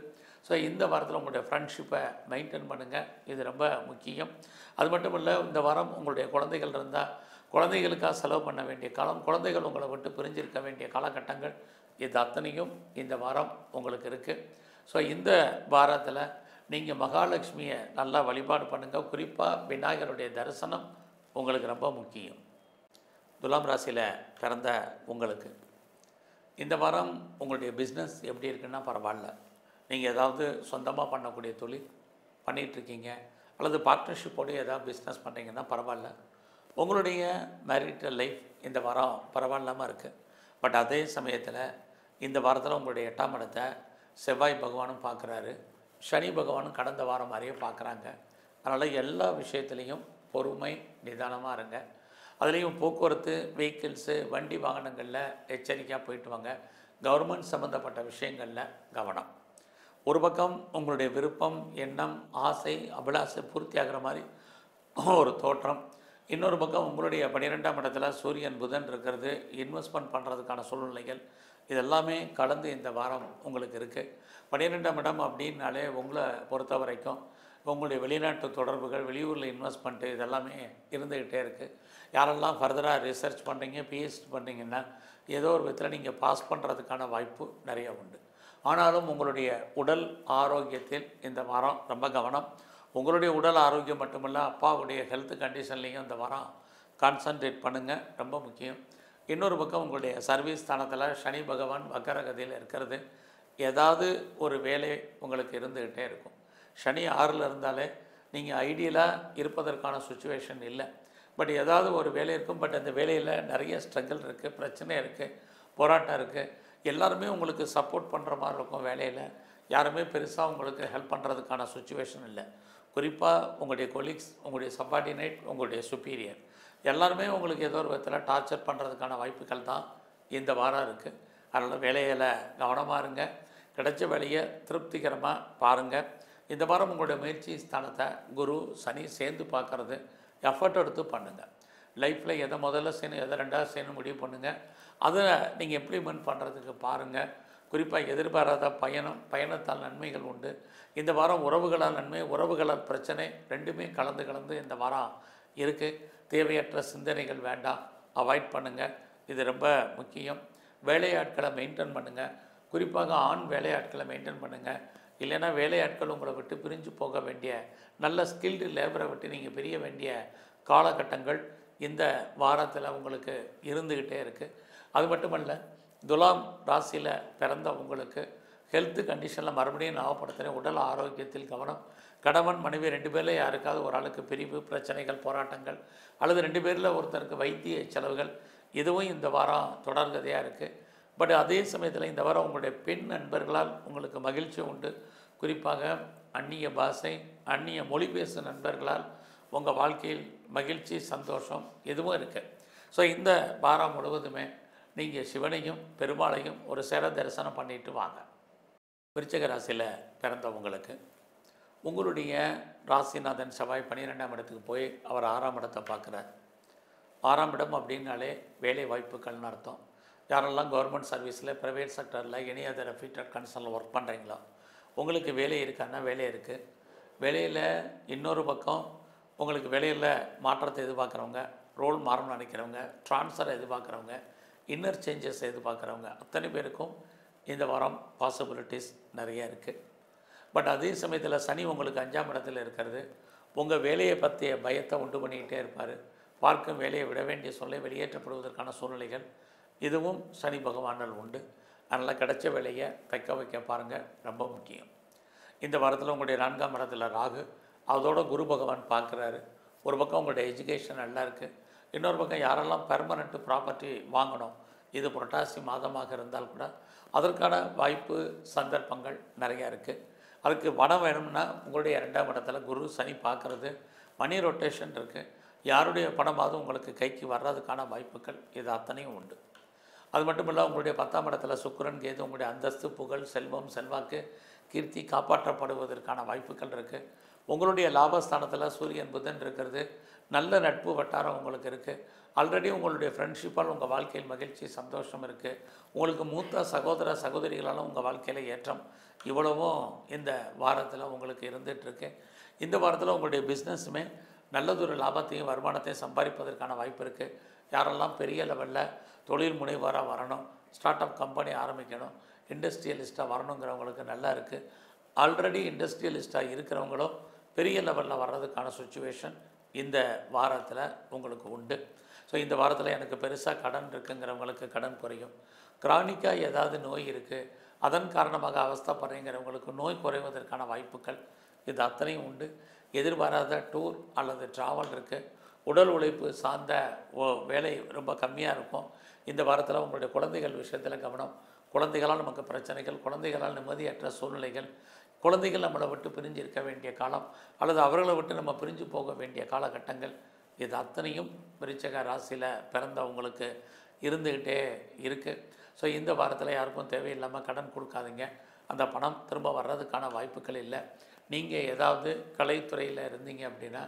ஸோ இந்த வாரத்தில் உங்களுடைய ஃப்ரெண்ட்ஷிப்பை மெயின்டைன் பண்ணுங்கள், இது ரொம்ப முக்கியம். அது மட்டும் இல்லை, இந்த வாரம் உங்களுடைய குழந்தைகள் இருந்தால் குழந்தைகளுக்காக செலவு பண்ண வேண்டிய காலம், குழந்தைகள் உங்களை விட்டு பிரிஞ்சிருக்க வேண்டிய காலகட்டங்கள் இது அத்தனையும் இந்த வாரம் உங்களுக்கு இருக்குது. ஸோ இந்த வாரத்தில் நீங்கள் மகாலட்சுமியை நல்லா வழிபாடு பண்ணுங்கள். குறிப்பாக விநாயகருடைய தரிசனம் உங்களுக்கு ரொம்ப முக்கியம். துலாம் ராசியில் பிறந்த உங்களுக்கு இந்த வாரம் உங்களுடைய பிஸ்னஸ் எப்படி இருக்குன்னா பரவாயில்ல. நீங்கள் ஏதாவது சொந்தமாக பண்ணக்கூடிய தொழில் பண்ணிகிட்ருக்கீங்க அல்லது பார்ட்னர்ஷிப்போடு ஏதாவது பிஸ்னஸ் பண்ணுறீங்கன்னா பரவாயில்ல. உங்களுடைய மேரிட்டல் லைஃப் இந்த வாரம் பரவாயில்லாமல் இருக்குது. பட் அதே சமயத்தில் இந்த வாரத்தில் உங்களுடைய 8ஆம் இடத்தை செவ்வாய் பகவானும் பார்க்குறாரு, சனி பகவானும் கடந்த வாரம் மாதிரியே பார்க்குறாங்க. அதனால் எல்லா விஷயத்துலேயும் பொறுமை நிதானமாக இருங்க. அதுலேயும் போக்குவரத்து வெஹிக்கிள்ஸு வண்டி வாகனங்களில் எச்சரிக்கையாக போயிட்டு வாங்க. கவர்மெண்ட் சம்மந்தப்பட்ட விஷயங்களில் கவனம். ஒரு பக்கம் உங்களுடைய விருப்பம், எண்ணம், ஆசை, அபிலாசை பூர்த்தி ஆகிற மாதிரி ஒரு தோற்றம். இன்னொரு பக்கம் உங்களுடைய 12ஆம் இடத்துல சூரியன் புதன் இருக்கிறது, இன்வெஸ்ட்மெண்ட் பண்ணுறதுக்கான சூழ்நிலைகள் இதெல்லாமே கலந்து இந்த வாரம் உங்களுக்கு இருக்குது. 12ஆம் இடம் அப்படின்னாலே உங்களை பொறுத்த வரைக்கும் உங்களுடைய வெளிநாட்டு தொடர்புகள், வெளியூரில் இன்வெஸ்ட்மெண்ட்டு இதெல்லாமே இருந்துக்கிட்டே இருக்குது. யாரெல்லாம் ஃபர்தராக ரிசர்ச் பண்ணுறீங்க, பிஹெச்டி பண்ணுறீங்கன்னா ஏதோ ஒரு விதத்தில் நீங்கள் பாஸ் பண்ணுறதுக்கான வாய்ப்பு நிறைய உண்டு. ஆனாலும் உங்களுடைய உடல் ஆரோக்கியத்தில் இந்த வாரம் ரொம்ப கவனம். உங்களுடைய உடல் ஆரோக்கியம் மட்டுமல்ல, அப்பாவுடைய ஹெல்த் கண்டிஷன்லேயும் இந்த வாரம் கான்சன்ட்ரேட் பண்ணுங்கள், ரொம்ப முக்கியம். இன்னொரு பக்கம் உங்களுடைய சர்வீஸ் ஸ்தானத்தில் சனி பகவான் வக்கரகதியில் இருக்கிறது. ஏதாவது ஒரு வேலை உங்களுக்கு இருந்துக்கிட்டே இருக்கும். சனி 6ல் இருந்தாலே நீங்கள் ஐடியலாக இருப்பதற்கான சுச்சுவேஷன் இல்லை. பட் ஏதாவது ஒரு வேலை இருக்கும். பட் அந்த வேலையில் நிறைய ஸ்ட்ரகிள் இருக்குது, பிரச்சனை இருக்குது, போராட்டம் இருக்குது. எல்லாருமே உங்களுக்கு சப்போர்ட் பண்ணுற மாதிரி இருக்கும். வேலையில் யாருமே பெருசாக உங்களுக்கு ஹெல்ப் பண்ணுறதுக்கான சுச்சுவேஷன் இல்லை. குறிப்பாக உங்களுடைய கொலீக்ஸ், உங்களுடைய சப்பார்டினேட், உங்களுடைய சுப்பீரியர் எல்லாருமே உங்களுக்கு ஏதோ ஒரு விதத்தில் டார்ச்சர் பண்ணுறதுக்கான வாய்ப்புகள் தான் இந்த வாரம் இருக்குது. அதனால் வேலையில் கவனமாக இருங்க. கிடைச்ச வேலையை திருப்திகரமாக பாருங்கள். இந்த வாரம் உங்களுடைய முயற்சி ஸ்தானத்தை குரு சனி சேர்ந்து பார்க்குறது, எஃபர்ட் எடுத்து பண்ணுங்கள். லைஃப்பில் எதை முதல்ல செய்யணும், எதை ரெண்டாவது செய்யணும் முடிவு பண்ணுங்கள். அதை நீங்கள் இம்ப்ளிமெண்ட் பண்ணுறதுக்கு பாருங்கள். குறிப்பாக எதிர்பாராத பயணத்தால் நன்மைகள் உண்டு. இந்த வாரம் உறவுகளால் நன்மை, உறவுகளால் பிரச்சனை ரெண்டுமே கலந்து இந்த வாரம் இருக்குது. தேவையற்ற சிந்தனைகள் வேண்டாம், அவாய்ட் பண்ணுங்கள். இது ரொம்ப முக்கியம். வேலையாட்களை மெயின்டைன் பண்ணுங்கள். குறிப்பாக ஆண் வேலையாட்களை மெயின்டைன் பண்ணுங்கள். இல்லைன்னா வேலையாட்கள் உங்களை விட்டு பிரிஞ்சு போக வேண்டிய, நல்ல ஸ்கில்டு லேபரை விட்டு நீங்கள் பிரிய வேண்டிய காலகட்டங்கள் இந்த வாரத்தில் உங்களுக்கு இருந்துக்கிட்டே இருக்குது. அது மட்டுமல்ல, துலாம் ராசியில் பிறந்த உங்களுக்கு ஹெல்த் கண்டிஷனில் மறுபடியும் ஞாபகப்படுத்துகிறேன், உடல் ஆரோக்கியத்தில் கவனம். கணவன் மனைவி 2 பேரில் யாருக்காவது ஒரு ஆளுக்கு பிரிவு, பிரச்சனைகள், போராட்டங்கள் அல்லது 2 பேரில் ஒருத்தருக்கு வைத்திய செலவுகள் இதுவும் இந்த வாரம் தொடர்கதையாக இருக்குது. பட் அதே சமயத்தில் இந்த வாரம் உங்களுடைய பெண் நண்பர்களால் உங்களுக்கு மகிழ்ச்சி உண்டு. குறிப்பாக அந்நிய பாஷை, அந்நிய மொழி பேசும் நண்பர்களால் உங்கள் வாழ்க்கையில் மகிழ்ச்சி, சந்தோஷம் எதுவும் இருக்குது. ஸோ இந்த வாரம் முழுவதுமே நீங்கள் சிவனையும் பெருமாளையும் ஒரு சேர தரிசனம் பண்ணிட்டு வாங்க. விருச்சிக ராசியில் பிறந்தவங்களுக்கு உங்களுடைய ராசிநாதன் செவ்வாய் 12ஆம் இடத்துக்கு போய் அவர் 6ஆம் இடத்தை பார்க்குறார். 6ஆம் இடம் அப்படின்னாலே வேலை வாய்ப்புகள்னு அர்த்தம். யாரெல்லாம் கவர்மெண்ட் சர்வீஸில், ப்ரைவேட் செக்டரில், எனி அதர் ரெஃப்யூட்டட் கன்சர்னில் ஒர்க் பண்ணுறீங்களோ உங்களுக்கு வேலை இருக்கான்னா வேலை இருக்குது. வேலையில் இன்னொரு பக்கம் உங்களுக்கு வேலையில் மாற்றத்தை எதிர்பார்க்குறவங்க, ரோல் மாறணும்னு நினைக்கிறவங்க, ட்ரான்ஸ்ஃபரை எதிர்பார்க்குறவங்க, இன்னர் சேஞ்சஸ் எதிர்பார்க்குறவங்க அத்தனை பேருக்கும் இந்த வாரம் பாசிபிலிட்டிஸ் நிறைய இருக்குது. பட் அதே சமயத்தில் சனி உங்களுக்கு 5ஆம் இடத்துல இருக்கிறது. உங்கள் வேலையை பற்றிய பயத்தை உண்டு பண்ணிக்கிட்டே இருப்பார். பார்க்கும் வேலையை விட வேண்டிய சொல்லை வெளியேற்றப்படுவதற்கான சூழ்நிலைகள் இதுவும் சனி பகவானால் உண்டு. அதனால் கிடைச்ச வேலையை தக்க வைக்க பாருங்கள், ரொம்ப முக்கியம். இந்த வாரத்தில் உங்களுடைய 4ஆம் இடத்துல ராகு, அதோட குரு பகவான் பார்க்குறாரு. ஒரு பக்கம் உங்களுடைய எஜுகேஷன் நல்லா இருக்குது, இன்னொரு பக்கம் யாரெல்லாம் பெர்மனெண்ட் ப்ராப்பர்ட்டி வாங்கணும், இது புரட்டாசி மாதமாக இருந்தால் கூட அதற்கான வாய்ப்பு சந்தர்ப்பங்கள் நிறையா இருக்குது. அதுக்கு பணம் வேணும்னா உங்களுடைய 2ஆம் இடத்துல குரு சனி பார்க்குறது, மணி ரொட்டேஷன் இருக்குது, யாருடைய பணமாவது உங்களுக்கு கைக்கு வர்றதுக்கான வாய்ப்புகள் இது அத்தனையும் உண்டு. அது மட்டும் இல்லை, உங்களுடைய 10ஆம் இடத்துல சுக்கிரன் கேது உங்களுடைய அந்தஸ்து, புகழ், செல்வம், செல்வாக்கு, கீர்த்தி காப்பாற்றப்படுவதற்கான வாய்ப்புகள் இருக்குது. உங்களுடைய லாபஸ்தானத்தில் சூரியன் புதன் இருக்கிறது, நல்ல நட்பு வட்டாரம் உங்களுக்கு இருக்குது. ஆல்ரெடி உங்களுடைய ஃப்ரெண்ட்ஷிப்பால் உங்கள் வாழ்க்கையில் மகிழ்ச்சி சந்தோஷம் இருக்குது. உங்களுக்கு மூத்த சகோதர சகோதரிகளால் உங்கள் வாழ்க்கையில் ஏற்றம் இவ்வளவும் இந்த வாரத்தில் உங்களுக்கு இருந்துகிட்ருக்கு. இந்த வாரத்தில் உங்களுடைய பிஸ்னஸுமே நல்லதொரு லாபத்தையும் வருமானத்தையும் சம்பாதிப்பதற்கான வாய்ப்பு இருக்குது. யாரெல்லாம் பெரிய லெவலில் தொழில் முனைவராக வரணும், ஸ்டார்ட் அப் கம்பெனி ஆரம்பிக்கணும், இண்டஸ்ட்ரியலிஸ்ட்டாக வரணுங்கிறவங்களுக்கு நல்லா இருக்குது. ஆல்ரெடி இண்டஸ்ட்ரியலிஸ்ட்டாக இருக்கிறவங்களும் பெரிய லெவலில் வர்றதுக்கான சுச்சுவேஷன் இந்த வாரத்தில் உங்களுக்கு உண்டு. ஸோ இந்த வாரத்தில் எனக்கு பெருசாக கடன் இருக்குங்கிறவங்களுக்கு கடன் குறையும். கிரானிக்காக ஏதாவது நோய் இருக்குது, அதன் காரணமாக அவஸ்தைப்படுறீங்கிறவங்களுக்கு நோய் குறைவதற்கான வாய்ப்புகள் இது அத்தனையும் உண்டு. எதிர்பாராத டூர் அல்லது ட்ராவல் இருக்குது. உடல் உழைப்பு சார்ந்த வேலை ரொம்ப கம்மியாக இருக்கும். இந்த வாரத்தில் உங்களுடைய குழந்தைகள் விஷயத்தில் கவனம். குழந்தைகளால் நமக்கு பிரச்சனைகள், குழந்தைகளால் நிம்மதியற்ற சூழ்நிலைகள், குழந்தைகள் நம்மளை விட்டு பிரிஞ்சு இருக்க வேண்டிய காலம் அல்லது அவர்களை விட்டு நம்ம பிரிஞ்சு போக வேண்டிய காலகட்டங்கள் இது அத்தனையும் விருச்சிக ராசியில் பிறந்தவங்களுக்கு இருந்துக்கிட்டே இருக்குது. ஸோ இந்த வாரத்தில் யாருக்கும் தேவையில்லாமல் கடன் கொடுக்காதீங்க. அந்த பணம் திரும்ப வர்றதுக்கான வாய்ப்புகள் இல்லை. நீங்கள் ஏதாவது கலைத்துறையில் இருந்தீங்க அப்படின்னா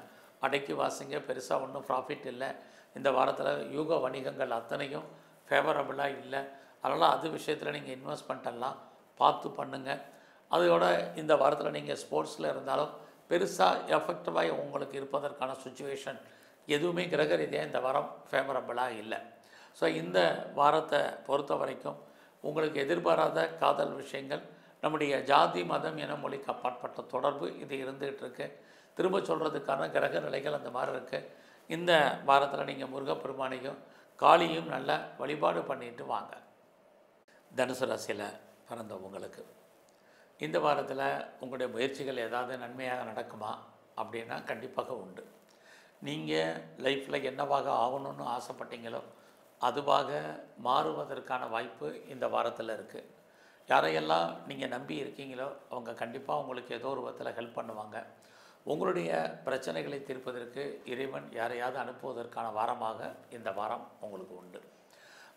அடக்கி வாசிங்க, பெருசாக ஒன்றும் ப்ராஃபிட் இல்லை. இந்த வாரத்தில் யூக வணிகங்கள் அத்தனையும் ஃபேவரபுளாக இல்லை. அதனால் அது விஷயத்தில் நீங்கள் இன்வெஸ்ட்மெண்ட் எல்லாம் பார்த்து பண்ணுங்கள். அதோட இந்த வாரத்தில் நீங்கள் ஸ்போர்ட்ஸில் இருந்தாலும் பெருசாக எஃபெக்டிவாக உங்களுக்கு இருப்பதற்கான சுச்சுவேஷன் எதுவுமே கிரக ரீதியாக இந்த வாரம் ஃபேவரபுளாக இல்லை. ஸோ இந்த வாரத்தை பொறுத்த வரைக்கும் உங்களுக்கு எதிர்பாராத காதல் விஷயங்கள், நம்முடைய ஜாதி மதம் என மொழிக்கு அப்பாற்பட்ட தொடர்பு இது இருந்துகிட்டு இருக்கு. திரும்ப சொல்கிறதுக்கான கிரக நிலைகள் அந்த மாதிரி இருக்குது. இந்த வாரத்தில் நீங்கள் முருகப்பெருமானையும் காளியும் நல்லா வழிபாடு பண்ணிட்டு வாங்க. தனுசு ராசியில் பிறந்தவங்களுக்கு இந்த வாரத்தில் உங்களுடைய முயற்சிகள் ஏதாவது நன்மையாக நடக்குமா அப்படின்னா கண்டிப்பாக உண்டு. நீங்கள் லைஃப்பில் என்னவாக ஆகணும்னு ஆசைப்பட்டீங்களோ அதுவாக மாறுவதற்கான வாய்ப்பு இந்த வாரத்தில் இருக்குது. யாரையெல்லாம் நீங்கள் நம்பி இருக்கீங்களோ அவங்க கண்டிப்பாக உங்களுக்கு ஏதோ ஒரு விதத்தில் ஹெல்ப் பண்ணுவாங்க. உங்களுடைய பிரச்சனைகளை தீர்ப்பதற்கு இறைவன் யாரையாவது அனுப்புவதற்கான வாரமாக இந்த வாரம் உங்களுக்கு உண்டு.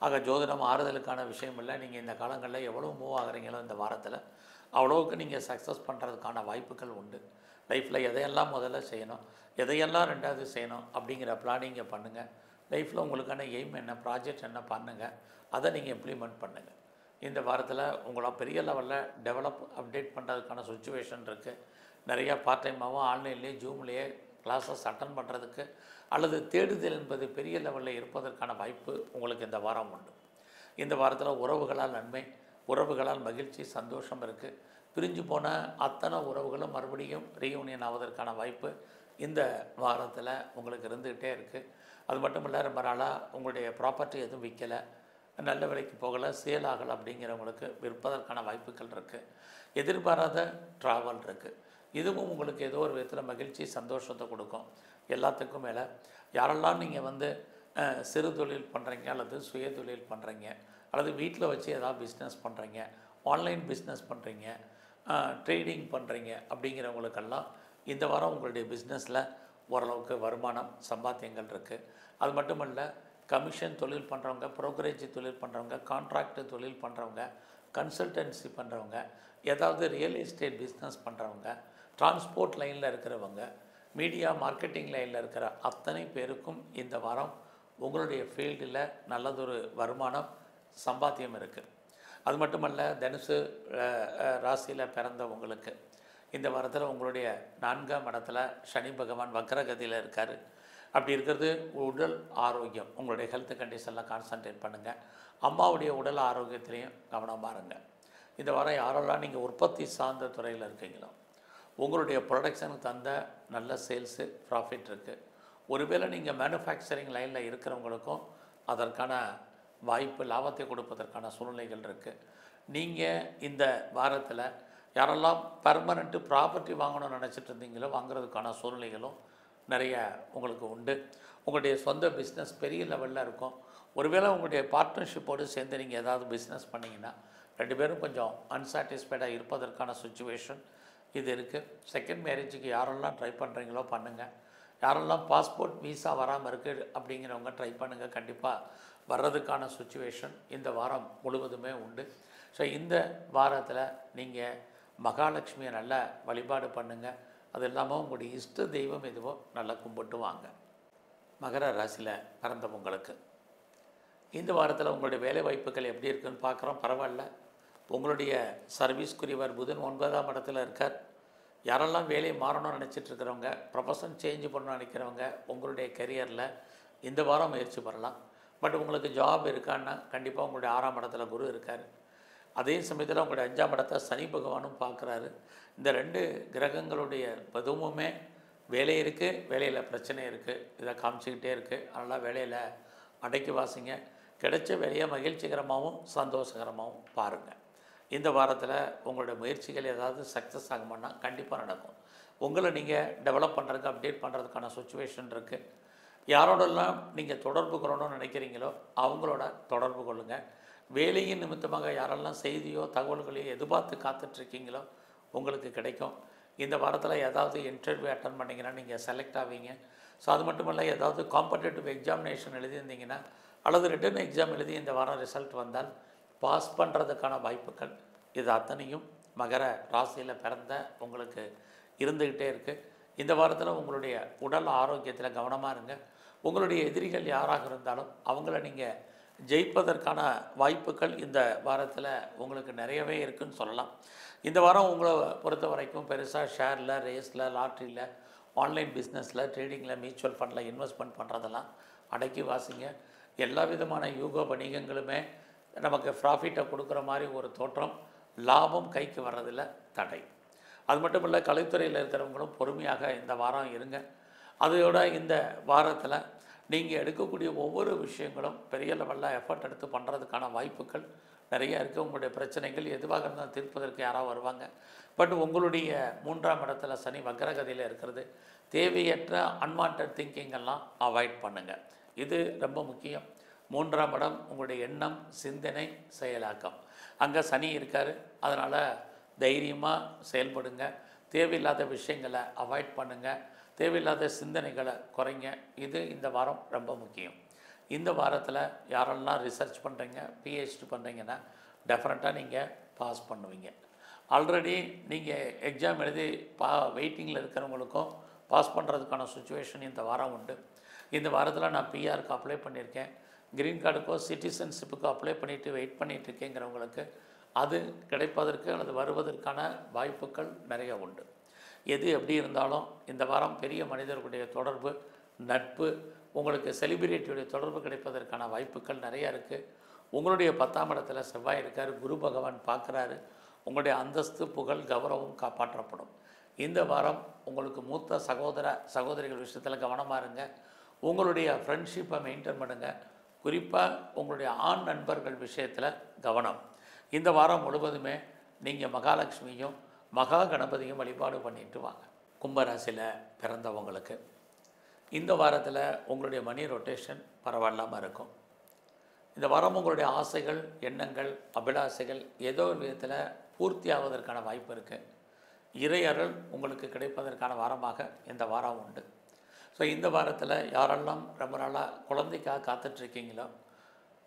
ஆக ஜோதிடம் ஆறுதலுக்கான விஷயம் இல்லை. நீங்கள் இந்த காலங்களில் எவ்வளோ மூவ் ஆகிறீங்களோ இந்த வாரத்தில் அவ்வளோவுக்கு நீங்கள் சக்ஸஸ் பண்ணுறதுக்கான வாய்ப்புகள் உண்டு. லைஃப்பில் எதையெல்லாம் முதல்ல செய்யணும், எதையெல்லாம் ரெண்டாவது செய்யணும் அப்படிங்கிற பிளானிங்கை பண்ணுங்கள். லைஃப்பில் உங்களுக்கான எய்ம் என்ன, ப்ராஜெக்ட் என்ன பண்ணுங்கள், அதை நீங்கள் இம்ப்ளிமெண்ட் பண்ணுங்கள். இந்த வாரத்தில் உங்களை பெரிய லெவலில் டெவலப் அப்டேட் பண்ணுறதுக்கான சுச்சுவேஷன் இருக்குது. நிறையா பார்ட் டைமாகவும் ஆன்லைன்லேயே ஜூம்லேயே கிளாஸஸ் அட்டன் பண்ணுறதுக்கு அல்லது தேடுதல் என்பது பெரிய லெவலில் இருப்பதற்கான வாய்ப்பு உங்களுக்கு இந்த வாரம் உண்டு. இந்த வாரத்தில் உறவுகளால் நன்மை, உறவுகளால் மகிழ்ச்சி சந்தோஷம் இருக்குது. பிரிஞ்சு போன அத்தனை உறவுகளும் மறுபடியும் ரீயூனியன் ஆவதற்கான வாய்ப்பு இந்த வாரத்தில் உங்களுக்கு இருந்துக்கிட்டே இருக்குது. அது மட்டும் இல்லை, ரொம்ப நாளாக உங்களுடைய ப்ராப்பர்ட்டி எதுவும் விற்கலை, நல்ல விலைக்கு போகலை, சேல் ஆகலை அப்படிங்கிறவங்களுக்கு விற்பதற்கான வாய்ப்புகள் இருக்குது. எதிர்பாராத ட்ராவல் இருக்குது. இதுவும் உங்களுக்கு ஏதோ ஒரு விதத்தில் மகிழ்ச்சி சந்தோஷத்தை கொடுக்கும். எல்லாத்துக்கும் மேலே யாரெல்லாம் நீங்கள் சிறு தொழில் பண்ணுறீங்க அல்லது சுய தொழில் பண்ணுறீங்க அல்லது வீட்டில் வச்சு ஏதாவது பிஸ்னஸ் பண்ணுறீங்க, ஆன்லைன் பிஸ்னஸ் பண்ணுறீங்க, ட்ரேடிங் பண்ணுறீங்க அப்படிங்கிறவங்களுக்கெல்லாம் இந்த வாரம் உங்களுடைய பிஸ்னஸில் ஓரளவுக்கு வருமானம் சம்பாத்தியங்கள் இருக்குது. அது மட்டும் இல்லை, கமிஷன் தொழில் பண்ணுறவங்க, ப்ரோக்கரேஜ் தொழில் பண்ணுறவங்க, கான்ட்ராக்ட் தொழில் பண்ணுறவங்க, கன்சல்டன்சி பண்ணுறவங்க, ஏதாவது ரியல் எஸ்டேட் பிஸ்னஸ் பண்ணுறவங்க, டிரான்ஸ்போர்ட் லைனில் இருக்கிறவங்க, மீடியா மார்க்கெட்டிங் லைனில் இருக்கிற அத்தனை பேருக்கும் இந்த வாரம் உங்களுடைய ஃபீல்டில் நல்லதொரு வருமானம் சம்பாத்தியம் இருக்குது. அது மட்டுமல்ல, தனுசு ராசியில் பிறந்தவங்களுக்கு இந்த வாரத்தில் உங்களுடைய 4ஆம் இடத்துல சனி பகவான் வக்ரகதியில் இருக்கார். அப்படி இருக்கிறது உடல் ஆரோக்கியம், உங்களுடைய ஹெல்த் கண்டிஷனில் கான்சன்ட்ரேட் பண்ணுங்கள். அம்மாவுடைய உடல் ஆரோக்கியத்திலையும் கவனமாக இருங்க. இந்த வாரம் யாரெல்லாம் நீங்கள் உற்பத்தி சார்ந்த துறையில் இருக்கீங்களோ உங்களுடைய ப்ரொடக்ஷனுக்கு தந்த நல்ல சேல்ஸு ப்ராஃபிட் இருக்குது. ஒருவேளை நீங்கள் மேனுஃபேக்சரிங் லைனில் இருக்கிறவங்களுக்கும் அதற்கான வாய்ப்பு, லாபத்தை கொடுப்பதற்கான சூழ்நிலைகள் இருக்குது. நீங்கள் இந்த வாரத்தில் யாரெல்லாம் பர்மனெண்ட்டு ப்ராப்பர்ட்டி வாங்கணும்னு நினச்சிட்டு இருந்தீங்களோ வாங்குறதுக்கான சூழ்நிலைகளும் நிறைய உங்களுக்கு உண்டு. உங்களுடைய சொந்த பிஸ்னஸ் பெரிய லெவலில் இருக்கும். ஒருவேளை உங்களுடைய பார்ட்னர்ஷிப்போடு சேர்ந்து நீங்கள் ஏதாவது பிஸ்னஸ் பண்ணிங்கன்னா 2 பேரும் கொஞ்சம் அன்சாட்டிஸ்ஃபைடாக இருப்பதற்கான சுச்சுவேஷன் இது இருக்குது. செகண்ட் மேரேஜுக்கு யாரெல்லாம் ட்ரை பண்ணுறீங்களோ பண்ணுங்கள். யாரெல்லாம் பாஸ்போர்ட் விசா வராமல் இருக்குது அப்படிங்கிறவங்க ட்ரை பண்ணுங்கள். கண்டிப்பாக வர்றதுக்கான சுச்சுவேஷன் இந்த வாரம் முழுவதுமே உண்டு. ஸோ இந்த வாரத்தில் நீங்கள் மகாலட்சுமியை நல்லா வழிபாடு பண்ணுங்கள். அது இல்லாமல் உங்களுடைய இஷ்ட தெய்வம் எதுவோ நல்லா கும்பிட்டு வாங்க. மகர ராசியில் பிறந்தவங்களுக்கு இந்த வாரத்தில் உங்களுடைய வேலை வாய்ப்புகள் எப்படி இருக்குன்னு பார்க்குறோம். பரவாயில்ல. உங்களுடைய சர்வீஸ்க்குரியவர் புதன் 9ஆம் இடத்துல இருக்கார். யாரெல்லாம் வேலையை மாறணும்னு நினச்சிட்ருக்கிறவங்க, ப்ரொஃபஷன் சேஞ்ச் பண்ணணும்னு நினைக்கிறவங்க உங்களுடைய கெரியரில் இந்த வாரம் முயற்சி பண்ணலாம். பட் உங்களுக்கு ஜாப் இருக்கான்னா கண்டிப்பாக உங்களுடைய 6ஆம் இடத்துல குரு இருக்கார். அதே சமயத்தில் உங்களுடைய 5ஆம் இடத்தை சனி பகவானும் பார்க்குறாரு. இந்த 2 கிரகங்களுடைய பதுவுமே வேலை இருக்குது, வேலையில் பிரச்சனை இருக்குது, இதை காமிச்சிக்கிட்டே இருக்குது. அதனால் வேலையில் அடக்கி வாசிங்க. கிடைச்ச வேலையை மகிழ்ச்சிகரமாகவும் சந்தோஷகரமாகவும் பாருங்கள். இந்த வாரத்தில் உங்களுடைய முயற்சிகள் ஏதாவது சக்ஸஸ் ஆகுமானா கண்டிப்பாக நடக்கும். உங்களை நீங்கள் டெவலப் பண்ணுறதுக்கு அப்டேட் பண்ணுறதுக்கான சுச்சுவேஷன் இருக்குது. யாரோடெல்லாம் நீங்கள் தொடர்பு கொள்ளணும்னு நினைக்கிறீங்களோ அவங்களோட தொடர்பு கொள்ளுங்கள். வேலையின் நிமித்தமாக யாரெல்லாம் செய்தியோ தகவல்களையோ எதிர்பார்த்து காத்துட்ருக்கீங்களோ உங்களுக்கு கிடைக்கும். இந்த வாரத்தில் ஏதாவது இன்டர்வியூ அட்டன் பண்ணிங்கன்னா நீங்கள் செலக்ட் ஆவீங்க. ஸோ அது மட்டும் இல்லை, ஏதாவது காம்படேட்டிவ் எக்ஸாமினேஷன் எழுதியிருந்தீங்கன்னா அல்லது ரிட்டன் எக்ஸாம் எழுதி இந்த வாரம் ரிசல்ட் வந்தால் பாஸ் பண்ணுறதுக்கான வாய்ப்புகள் இது அத்தனையும் மகர ராசியில் பிறந்த உங்களுக்கு இருந்துக்கிட்டே இருக்குது. இந்த வாரத்தில் உங்களுடைய உடல் ஆரோக்கியத்தில் கவனமாக இருங்க. உங்களுடைய எதிரிகள் யாராக இருந்தாலும் அவங்கள நீங்கள் ஜெயிப்பதற்கான வாய்ப்புகள் இந்த வாரத்தில் உங்களுக்கு நிறையவே இருக்குதுன்னு சொல்லலாம். இந்த வாரம் உங்களை பொறுத்த வரைக்கும் பெருசாக ஷேரில், ரேஸில், லாட்ரியில், ஆன்லைன் பிஸ்னஸில், ட்ரேடிங்கில், மியூச்சுவல் ஃபண்டில் இன்வெஸ்ட்மெண்ட் பண்ணுறதெல்லாம் அடக்கி வாசிங்க. எல்லா விதமான யூக வணிகங்களுமே நமக்கு ப்ராஃபிட்டை கொடுக்குற மாதிரி ஒரு தோற்றம். லாபம் கைக்கு வர்றதில் தடை. அது மட்டும் இல்லை, கலைத்துறையில் இருக்கிறவங்களும் பொறுமையாக இந்த வாரம் இருங்க. அதோட இந்த வாரத்தில் நீங்கள் எடுக்கக்கூடிய ஒவ்வொரு விஷயங்களும் பெரிய லெவலில் எஃபர்ட் எடுத்து பண்ணுறதுக்கான வாய்ப்புகள் நிறையா இருக்குது. உங்களுடைய பிரச்சனைகள் எதுவாக இருந்தாலும் தீர்ப்பதற்கு யாராவது வருவாங்க. பட் உங்களுடைய 3ஆம் இடத்துல சனி வக்ரகதியில் இருக்கிறது. தேவையற்ற அன்வான்ட் திங்கிங்கெல்லாம் அவாய்ட் பண்ணுங்கள். இது ரொம்ப முக்கியம். 3ஆம் இடம் உங்களுடைய எண்ணம், சிந்தனை, செயலாக்கம். அங்கே சனி இருக்கார். அதனால் தைரியமாக செயல்படுங்க. தேவையில்லாத விஷயங்களை அவாய்ட் பண்ணுங்கள். தேவையில்லாத சிந்தனைகளை குறைங்க. இது இந்த வாரம் ரொம்ப முக்கியம். இந்த வாரத்தில் யாரெல்லாம் ரிசர்ச் பண்ணுறீங்க, பிஹெச்டி பண்ணுறீங்கன்னா டெஃபினட்டாக நீங்கள் பாஸ் பண்ணுவீங்க. ஆல்ரெடி நீங்கள் எக்ஸாம் எழுதி வெயிட்டிங்கில் இருக்கிறவங்களுக்கும் பாஸ் பண்ணுறதுக்கான சுச்சுவேஷன் இந்த வாரம் உண்டு. இந்த வாரத்தில் நான் பிஆருக்கு அப்ளை பண்ணியிருக்கேன், க்ரீன் கார்டுக்கோ சிட்டிசன்ஷிப்புக்கோ அப்ளை பண்ணிவிட்டு வெயிட் பண்ணிகிட்டு இருக்கேங்கிறவங்களுக்கு அது கிடைப்பதற்கு அல்லது வருவதற்கான வாய்ப்புகள் நிறைய உண்டு. எது எப்படி இருந்தாலும் இந்த வாரம் பெரிய மனிதர்களுடைய தொடர்பு, நட்பு, உங்களுக்கு செலிபிரிட்டியுடைய தொடர்பு கிடைப்பதற்கான வாய்ப்புகள் நிறையா இருக்குது. உங்களுடைய 10ஆம் இடத்துல செவ்வாய் இருக்கார். குரு பகவான் பார்க்குறாரு. உங்களுடைய அந்தஸ்து, புகழ், கௌரவம் காப்பாற்றப்படும். இந்த வாரம் உங்களுக்கு மூத்த சகோதரிகள் விஷயத்தில் கவனமாக இருங்க. உங்களுடைய ஃப்ரெண்ட்ஷிப்பை மெயின்டைன் பண்ணுங்கள். குறிப்பாக உங்களுடைய ஆண் நண்பர்கள் விஷயத்தில் கவனம். இந்த வாரம் முழுவதுமே நீங்கள் மகாலட்சுமியும் மகா கணபதியும் வழிபாடு பண்ணிட்டு வாங்க. கும்பராசியில் பிறந்தவங்களுக்கு இந்த வாரத்தில் உங்களுடைய மணி ரொட்டேஷன் பரவாயில்லாமல் இருக்கும். இந்த வாரம் உங்களுடைய ஆசைகள், எண்ணங்கள், அபிலாசைகள் ஏதோ ஒரு விதத்தில் பூர்த்தி ஆவதற்கான வாய்ப்பு இருக்குது. இறை அருள் உங்களுக்கு கிடைப்பதற்கான வாரமாக இந்த வாரம் உண்டு. ஸோ இந்த வாரத்தில் யாரெல்லாம் ரொம்ப நாளாக குழந்தைக்காக காத்துட்ருக்கீங்களோ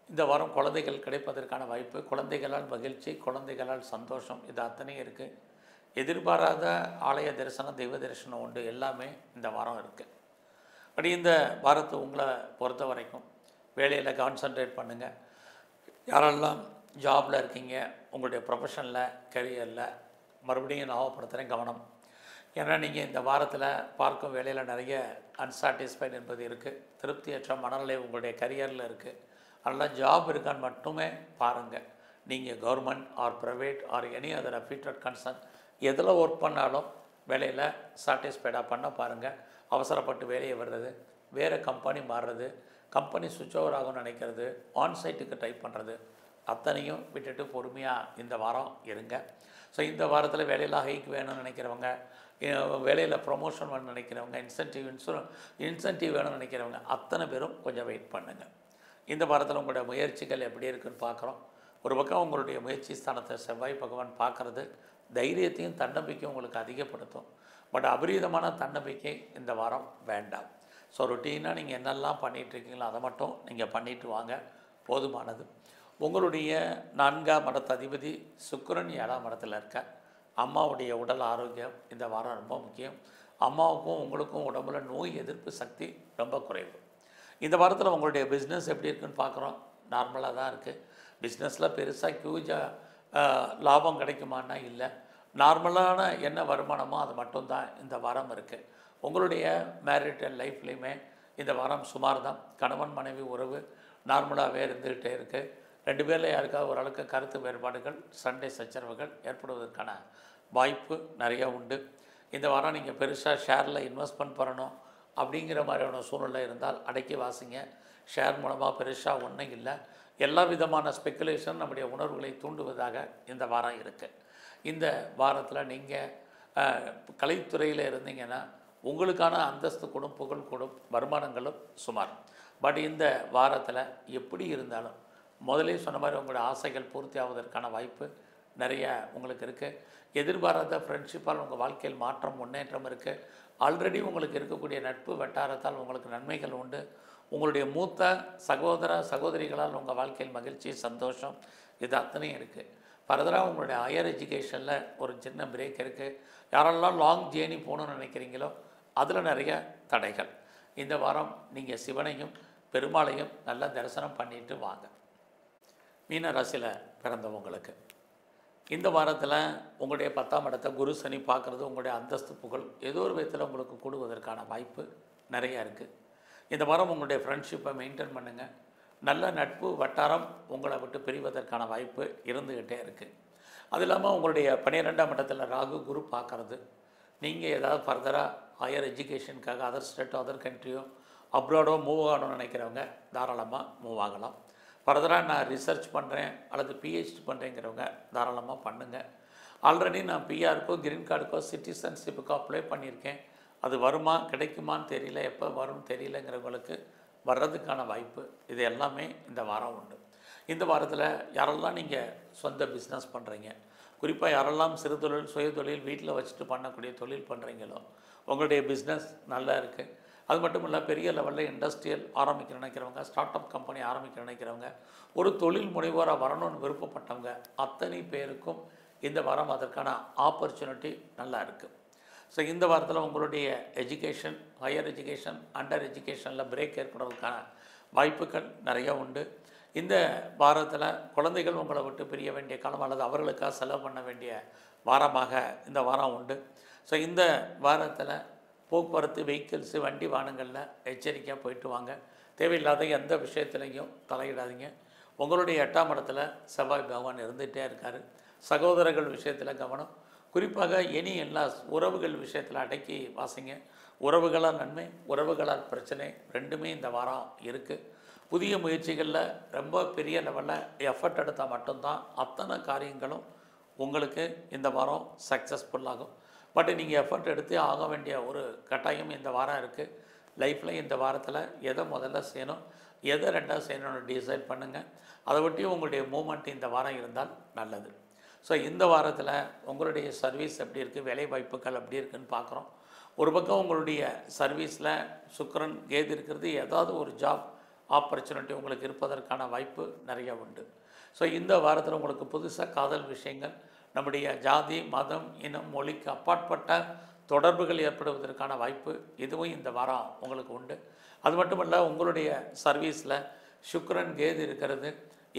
இந்த வாரம் குழந்தைகள் கிடைப்பதற்கான வாய்ப்பு, குழந்தைகளால் மகிழ்ச்சி, குழந்தைகளால் சந்தோஷம், இது அத்தனையும் இருக்குது. எதிர்பாராத ஆலய தரிசனம், தெய்வ தரிசனம் உண்டு. எல்லாமே இந்த வாரம் இருக்குது. அப்படி இந்த வாரத்தை உங்களை பொறுத்த வரைக்கும் வேலையில் கான்சன்ட்ரேட் பண்ணுங்கள். யாரெல்லாம் ஜாபில் இருக்கீங்க, உங்களுடைய ப்ரொஃபஷனில், கரியரில் மறுபடியும் ஞாபகப்படுத்துகிறேன் கவனம். ஏன்னா நீங்கள் இந்த வாரத்தில் பார்க்கும் வேலையில் நிறைய அன்சாட்டிஸ்ஃபைடு என்பது இருக்குது. திருப்தியற்ற மனநிலை உங்களுடைய கரியரில் இருக்குது. அதனால் ஜாப் இருக்கான்னு மட்டுமே பாருங்கள். நீங்கள் government R private or any other affiliated concern எதில் ஒர்க் பண்ணாலும் வேலையில் சாட்டிஸ்ஃபைடாக பண்ண பாருங்கள். அவசரப்பட்டு வேலையை வர்றது, வேறு கம்பெனி மாறுறது, கம்பெனி சுவிட்ச் ஓவர் ஆகும்னு நினைக்கிறது, ஆன்சைட்டுக்கு ட்ரை பண்ணுறது அத்தனையும் விட்டுட்டு பொறுமையாக இந்த வாரம் இருங்க. ஸோ இந்த வாரத்தில் வேலையில் ஹைக் வேணும்னு நினைக்கிறவங்க, வேலையில் ப்ரொமோஷன் வேணும்னு நினைக்கிறவங்க, இன்சென்டிவ் வேணும்னு நினைக்கிறவங்க அத்தனை பேரும் கொஞ்சம் வெயிட் பண்ணுங்கள். இந்த வாரத்தில் உங்களுடைய முயற்சிகள் எப்படி இருக்குன்னு பார்க்குறோம். ஒரு பக்கம் உங்களுடைய முயற்சி ஸ்தானத்தை செவ்வாய் பகவான் பார்க்குறது தைரியத்தையும் தன்னம்பிக்கையும் உங்களுக்கு அதிகப்படுத்தும். பட் அபரீதமான தன்னம்பிக்கை இந்த வாரம் வேண்டாம். ஸோ ரொட்டீனாக நீங்கள் என்னெல்லாம் பண்ணிகிட்ருக்கீங்களோ அதை மட்டும் நீங்கள் பண்ணிட்டு வாங்க, போதுமானது. உங்களுடைய 4ஆம் இடத்து அதிபதி சுக்கிரன் 7ஆம் இடத்துல இருக்க. அம்மாவுடைய உடல் ஆரோக்கியம் இந்த வாரம் ரொம்ப முக்கியம். அம்மாவுக்கும் உங்களுக்கும் உடம்புல நோய் எதிர்ப்பு சக்தி ரொம்ப குறைவு. இந்த வாரத்தில் உங்களுடைய பிஸ்னஸ் எப்படி இருக்குன்னு பார்க்குறோம். நார்மலாக தான் இருக்குது. பிஸ்னஸில் பெருசாக ஹியூஜாக லாபம் கிடைக்குமான்னா இல்லை. நார்மலான என்ன வருமானமோ அது மட்டும்தான் இந்த வாரம் இருக்குது. உங்களுடைய மேரிட்டல் லைஃப்லேயுமே இந்த வாரம் சுமார் தான். கணவன் மனைவி உறவு நார்மலாகவே இருந்துக்கிட்டே இருக்குது. 2 பேரில் யாருக்காவது ஓரளவுக்கு கருத்து வேறுபாடுகள், சண்டை சச்சரவுகள் ஏற்படுவதற்கான வாய்ப்பு நிறையா உண்டு. இந்த வாரம் நீங்கள் பெருசாக ஷேரில் இன்வெஸ்ட்மெண்ட் பண்ணணும் அப்படிங்கிற மாதிரியான சூழ்நிலை இருந்தால் அடக்கி வாசிங்க. ஷேர் மூலமாக பெருசாக ஒன்றும் இல்லை. எல்லா விதமான ஸ்பெக்குலேஷன் நம்முடைய உணர்வுகளை தூண்டுவதாக இந்த வாரம் இருக்குது. இந்த வாரத்தில் நீங்கள் கலைத்துறையில் இருந்தீங்கன்னா உங்களுக்கான அந்தஸ்து கூடும், புகழ் கூடும், வருமானங்களும் சுமார். பட் இந்த வாரத்தில் எப்படி இருந்தாலும் முதலே சொன்ன மாதிரி உங்களுடைய ஆசைகள் பூர்த்தி ஆவதற்கான வாய்ப்பு நிறைய உங்களுக்கு இருக்குது. எதிர்பாராத ஃப்ரெண்ட்ஷிப்பால் உங்கள் வாழ்க்கையில் மாற்றம், முன்னேற்றம் இருக்குது. ஆல்ரெடி உங்களுக்கு இருக்கக்கூடிய நட்பு வட்டாரத்தால் உங்களுக்கு நன்மைகள் உண்டு. உங்களுடைய மூத்த சகோதரிகளால் உங்கள் வாழ்க்கையில் மகிழ்ச்சி, சந்தோஷம் இது அத்தனையும் இருக்குது. ஃபர்தராக உங்களுடைய ஹையர் எஜுகேஷனில் ஒரு சின்ன பிரேக் இருக்குது. யாரெல்லாம் லாங் ஜேர்னி போகணுன்னு நினைக்கிறீங்களோ அதில் நிறைய தடைகள். இந்த வாரம் நீங்கள் சிவனையும் பெருமாளையும் நல்லா தரிசனம் பண்ணிட்டு வாங்க. மீன ராசியில் பிறந்தவங்களுக்கு இந்த வாரத்தில் உங்களுடைய 10ஆம் இடத்தை குரு சனி பார்க்குறது உங்களுடைய அந்தஸ்து புகழ் ஏதோ ஒரு விதத்தில் உங்களுக்கு கூடுவதற்கான வாய்ப்பு நிறையா இருக்குது. இந்த வாரம் உங்களுடைய ஃப்ரெண்ட்ஷிப்பை மெயின்டைன் பண்ணுங்கள். நல்ல நட்பு வட்டாரம் உங்களை விட்டு பிரிவதற்கான வாய்ப்பு இருந்துக்கிட்டே இருக்குது. அது இல்லாமல் உங்களுடைய 12ஆம் இடத்தில் ராகு குரு பார்க்குறது, நீங்கள் ஏதாவது ஃபர்தராக ஹையர் எஜுகேஷனுக்காக அதர் ஸ்டேட்டோ அதர் கண்ட்ரியோ அப்ராடோ மூவ் ஆகணும்னு நினைக்கிறவங்க தாராளமாக மூவ் ஆகலாம். ஃபர்தராக நான் ரிசர்ச் பண்ணுறேன் அல்லது பிஹெச்டி பண்ணுறேங்கிறவங்க தாராளமாக பண்ணுங்கள். ஆல்ரெடி நான் பிஆருக்கோ கிரீன் கார்டுக்கோ சிட்டிசன்ஷிப்புக்கோ அப்ளை பண்ணியிருக்கேன். அது வருமா கிடைக்குமான்னு தெரியல, எப்போ வரும்னு தெரியலங்கிறவங்களுக்கு வர்றதுக்கான வாய்ப்பு இது எல்லாமே இந்த வாரம் உண்டு. இந்த வாரத்தில் யாரெல்லாம் நீங்கள் சொந்த பிஸ்னஸ் பண்ணுறீங்க, குறிப்பாக யாரெல்லாம் சிறு தொழில், சுய தொழில், வீட்டில் வச்சுட்டு பண்ணக்கூடிய தொழில் பண்ணுறீங்களோ உங்களுடைய பிஸ்னஸ் நல்லா இருக்குது. அது மட்டும் இல்லை, பெரிய லெவலில் இண்டஸ்ட்ரியல் ஆரம்பிக்க நினைக்கிறவங்க, ஸ்டார்ட் அப் கம்பெனி ஆரம்பிக்க நினைக்கிறவங்க, ஒரு தொழில் முனைவோராக வரணும்னு விருப்பப்பட்டவங்க அத்தனை பேருக்கும் இந்த வாரம் அதற்கான ஆப்பர்ச்சுனிட்டி நல்லா இருக்குது. ஸோ இந்த வாரத்தில் உங்களுடைய எஜுகேஷன், ஹையர் எஜுகேஷன், அண்டர் எஜுகேஷனில் பிரேக் ஏற்படுறதுக்கான வாய்ப்புகள் நிறையா உண்டு. இந்த வாரத்தில் குழந்தைகள் உங்களை விட்டு பிரிய வேண்டிய காலம் அல்லது அவர்களுக்காக செலவு பண்ண வேண்டிய வாரமாக இந்த வாரம் உண்டு. ஸோ இந்த வாரத்தில் போக்குவரத்து, வெஹிக்கிள்ஸு, வண்டி வாகனங்களில் எச்சரிக்கையாக போயிட்டு வாங்க. தேவையில்லாத எந்த விஷயத்துலையும் தலையிடாதீங்க. உங்களுடைய 8ஆம் இடத்துல செவ்வாய் பகவான் இருந்துகிட்டே இருக்கார். சகோதரர்கள் விஷயத்தில் கவனம், குறிப்பாக எல்லா உறவுகள் விஷயத்தில் அடக்கி வாசிங்க. உறவுகளால் நன்மை, உறவுகளால் பிரச்சனை ரெண்டுமே இந்த வாரம் இருக்குது. புதிய முயற்சிகளில் ரொம்ப பெரிய லெவலில் எஃபர்ட் எடுத்தால் மட்டும்தான் அத்தனை காரியங்களும் உங்களுக்கு இந்த வாரம் சக்ஸஸ்ஃபுல்லாகும். பட் நீங்கள் எஃபர்ட் எடுத்து ஆக வேண்டிய ஒரு கட்டாயம் இந்த வாரம் இருக்குது. லைஃப்பில் இந்த வாரத்தில் எதை முதல்ல செய்யணும், எதை ரெண்டாவது செய்யணும்னு டிசைட் பண்ணுங்கள். அதை ஒட்டி உங்களுடைய மூமெண்ட் இந்த வாரம் இருந்தால் நல்லது. ஸோ இந்த வாரத்தில் உங்களுடைய சர்வீஸ் எப்படி இருக்குது, வேலை வாய்ப்புகள் எப்படி இருக்குதுன்னு பார்க்குறோம். ஒரு பக்கம் உங்களுடைய சர்வீஸில் சுக்கிரன் கேது இருக்கிறது, ஏதாவது ஒரு ஜாப் ஆப்பர்ச்சுனிட்டி உங்களுக்கு இருப்பதற்கான வாய்ப்பு நிறையா உண்டு. ஸோ இந்த வாரத்தில் உங்களுக்கு புதுசாக காதல் விஷயங்கள், நம்முடைய ஜாதி, மதம், இனம், மொழிக்கு அப்பாற்பட்ட தொடர்புகள் ஏற்படுவதற்கான வாய்ப்பு இதுவும் இந்த வாரம் உங்களுக்கு உண்டு. அது மட்டும் இல்லை, உங்களுடைய சர்வீஸில் சுக்கிரன் கேது இருக்கிறது,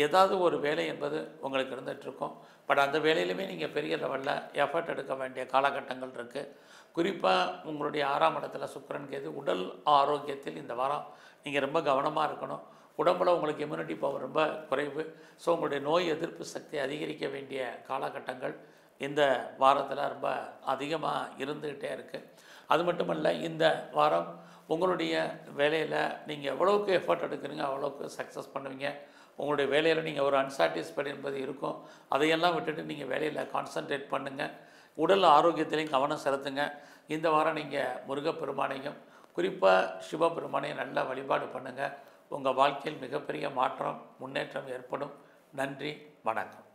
ஏதாவது ஒரு வேலை என்பது உங்களுக்கு இருந்துகிட்ருக்கும். பட் அந்த வேலையிலுமே நீங்கள் பெரிய லெவலில் எஃபர்ட் எடுக்க வேண்டிய காலகட்டங்கள் இருக்குது. குறிப்பாக உங்களுடைய 6ஆம் இடத்துல சுக்கிரன் கேது, உடல் ஆரோக்கியத்தில் இந்த வாரம் நீங்கள் ரொம்ப கவனமாக இருக்கணும். உடம்பில் உங்களுக்கு இம்யூனிட்டி பவர் ரொம்ப குறைவு. ஸோ உங்களுடைய நோய் எதிர்ப்பு சக்தி அதிகரிக்க வேண்டிய காலகட்டங்கள் இந்த வாரத்தில் ரொம்ப அதிகமாக இருந்துக்கிட்டே இருக்குது. அது மட்டுமல்ல, இந்த வாரம் உங்களுடைய வேலையில் நீங்கள் எவ்வளோக்கு எஃபர்ட் எடுக்கிறீங்க அவ்வளோக்கு சக்ஸஸ் பண்ணுவீங்க. உங்களுடைய வேலையில் நீங்கள் ஒரு அன்சாட்டிஸ்ஃபைடு என்பது இருக்கும். அதையெல்லாம் விட்டுட்டு நீங்கள் வேலையில் கான்சன்ட்ரேட் பண்ணுங்கள். உடல் ஆரோக்கியத்திலையும் கவனம் செலுத்துங்க. இந்த வாரம் நீங்கள் முருகப்பெருமானையும் குறிப்பாக சிவபெருமானையும் நல்லா வழிபாடு பண்ணுங்கள். உங்கள் வாழ்க்கையில் மிகப்பெரிய மாற்றம் முன்னேற்றம் ஏற்படும். நன்றி, வணக்கம்.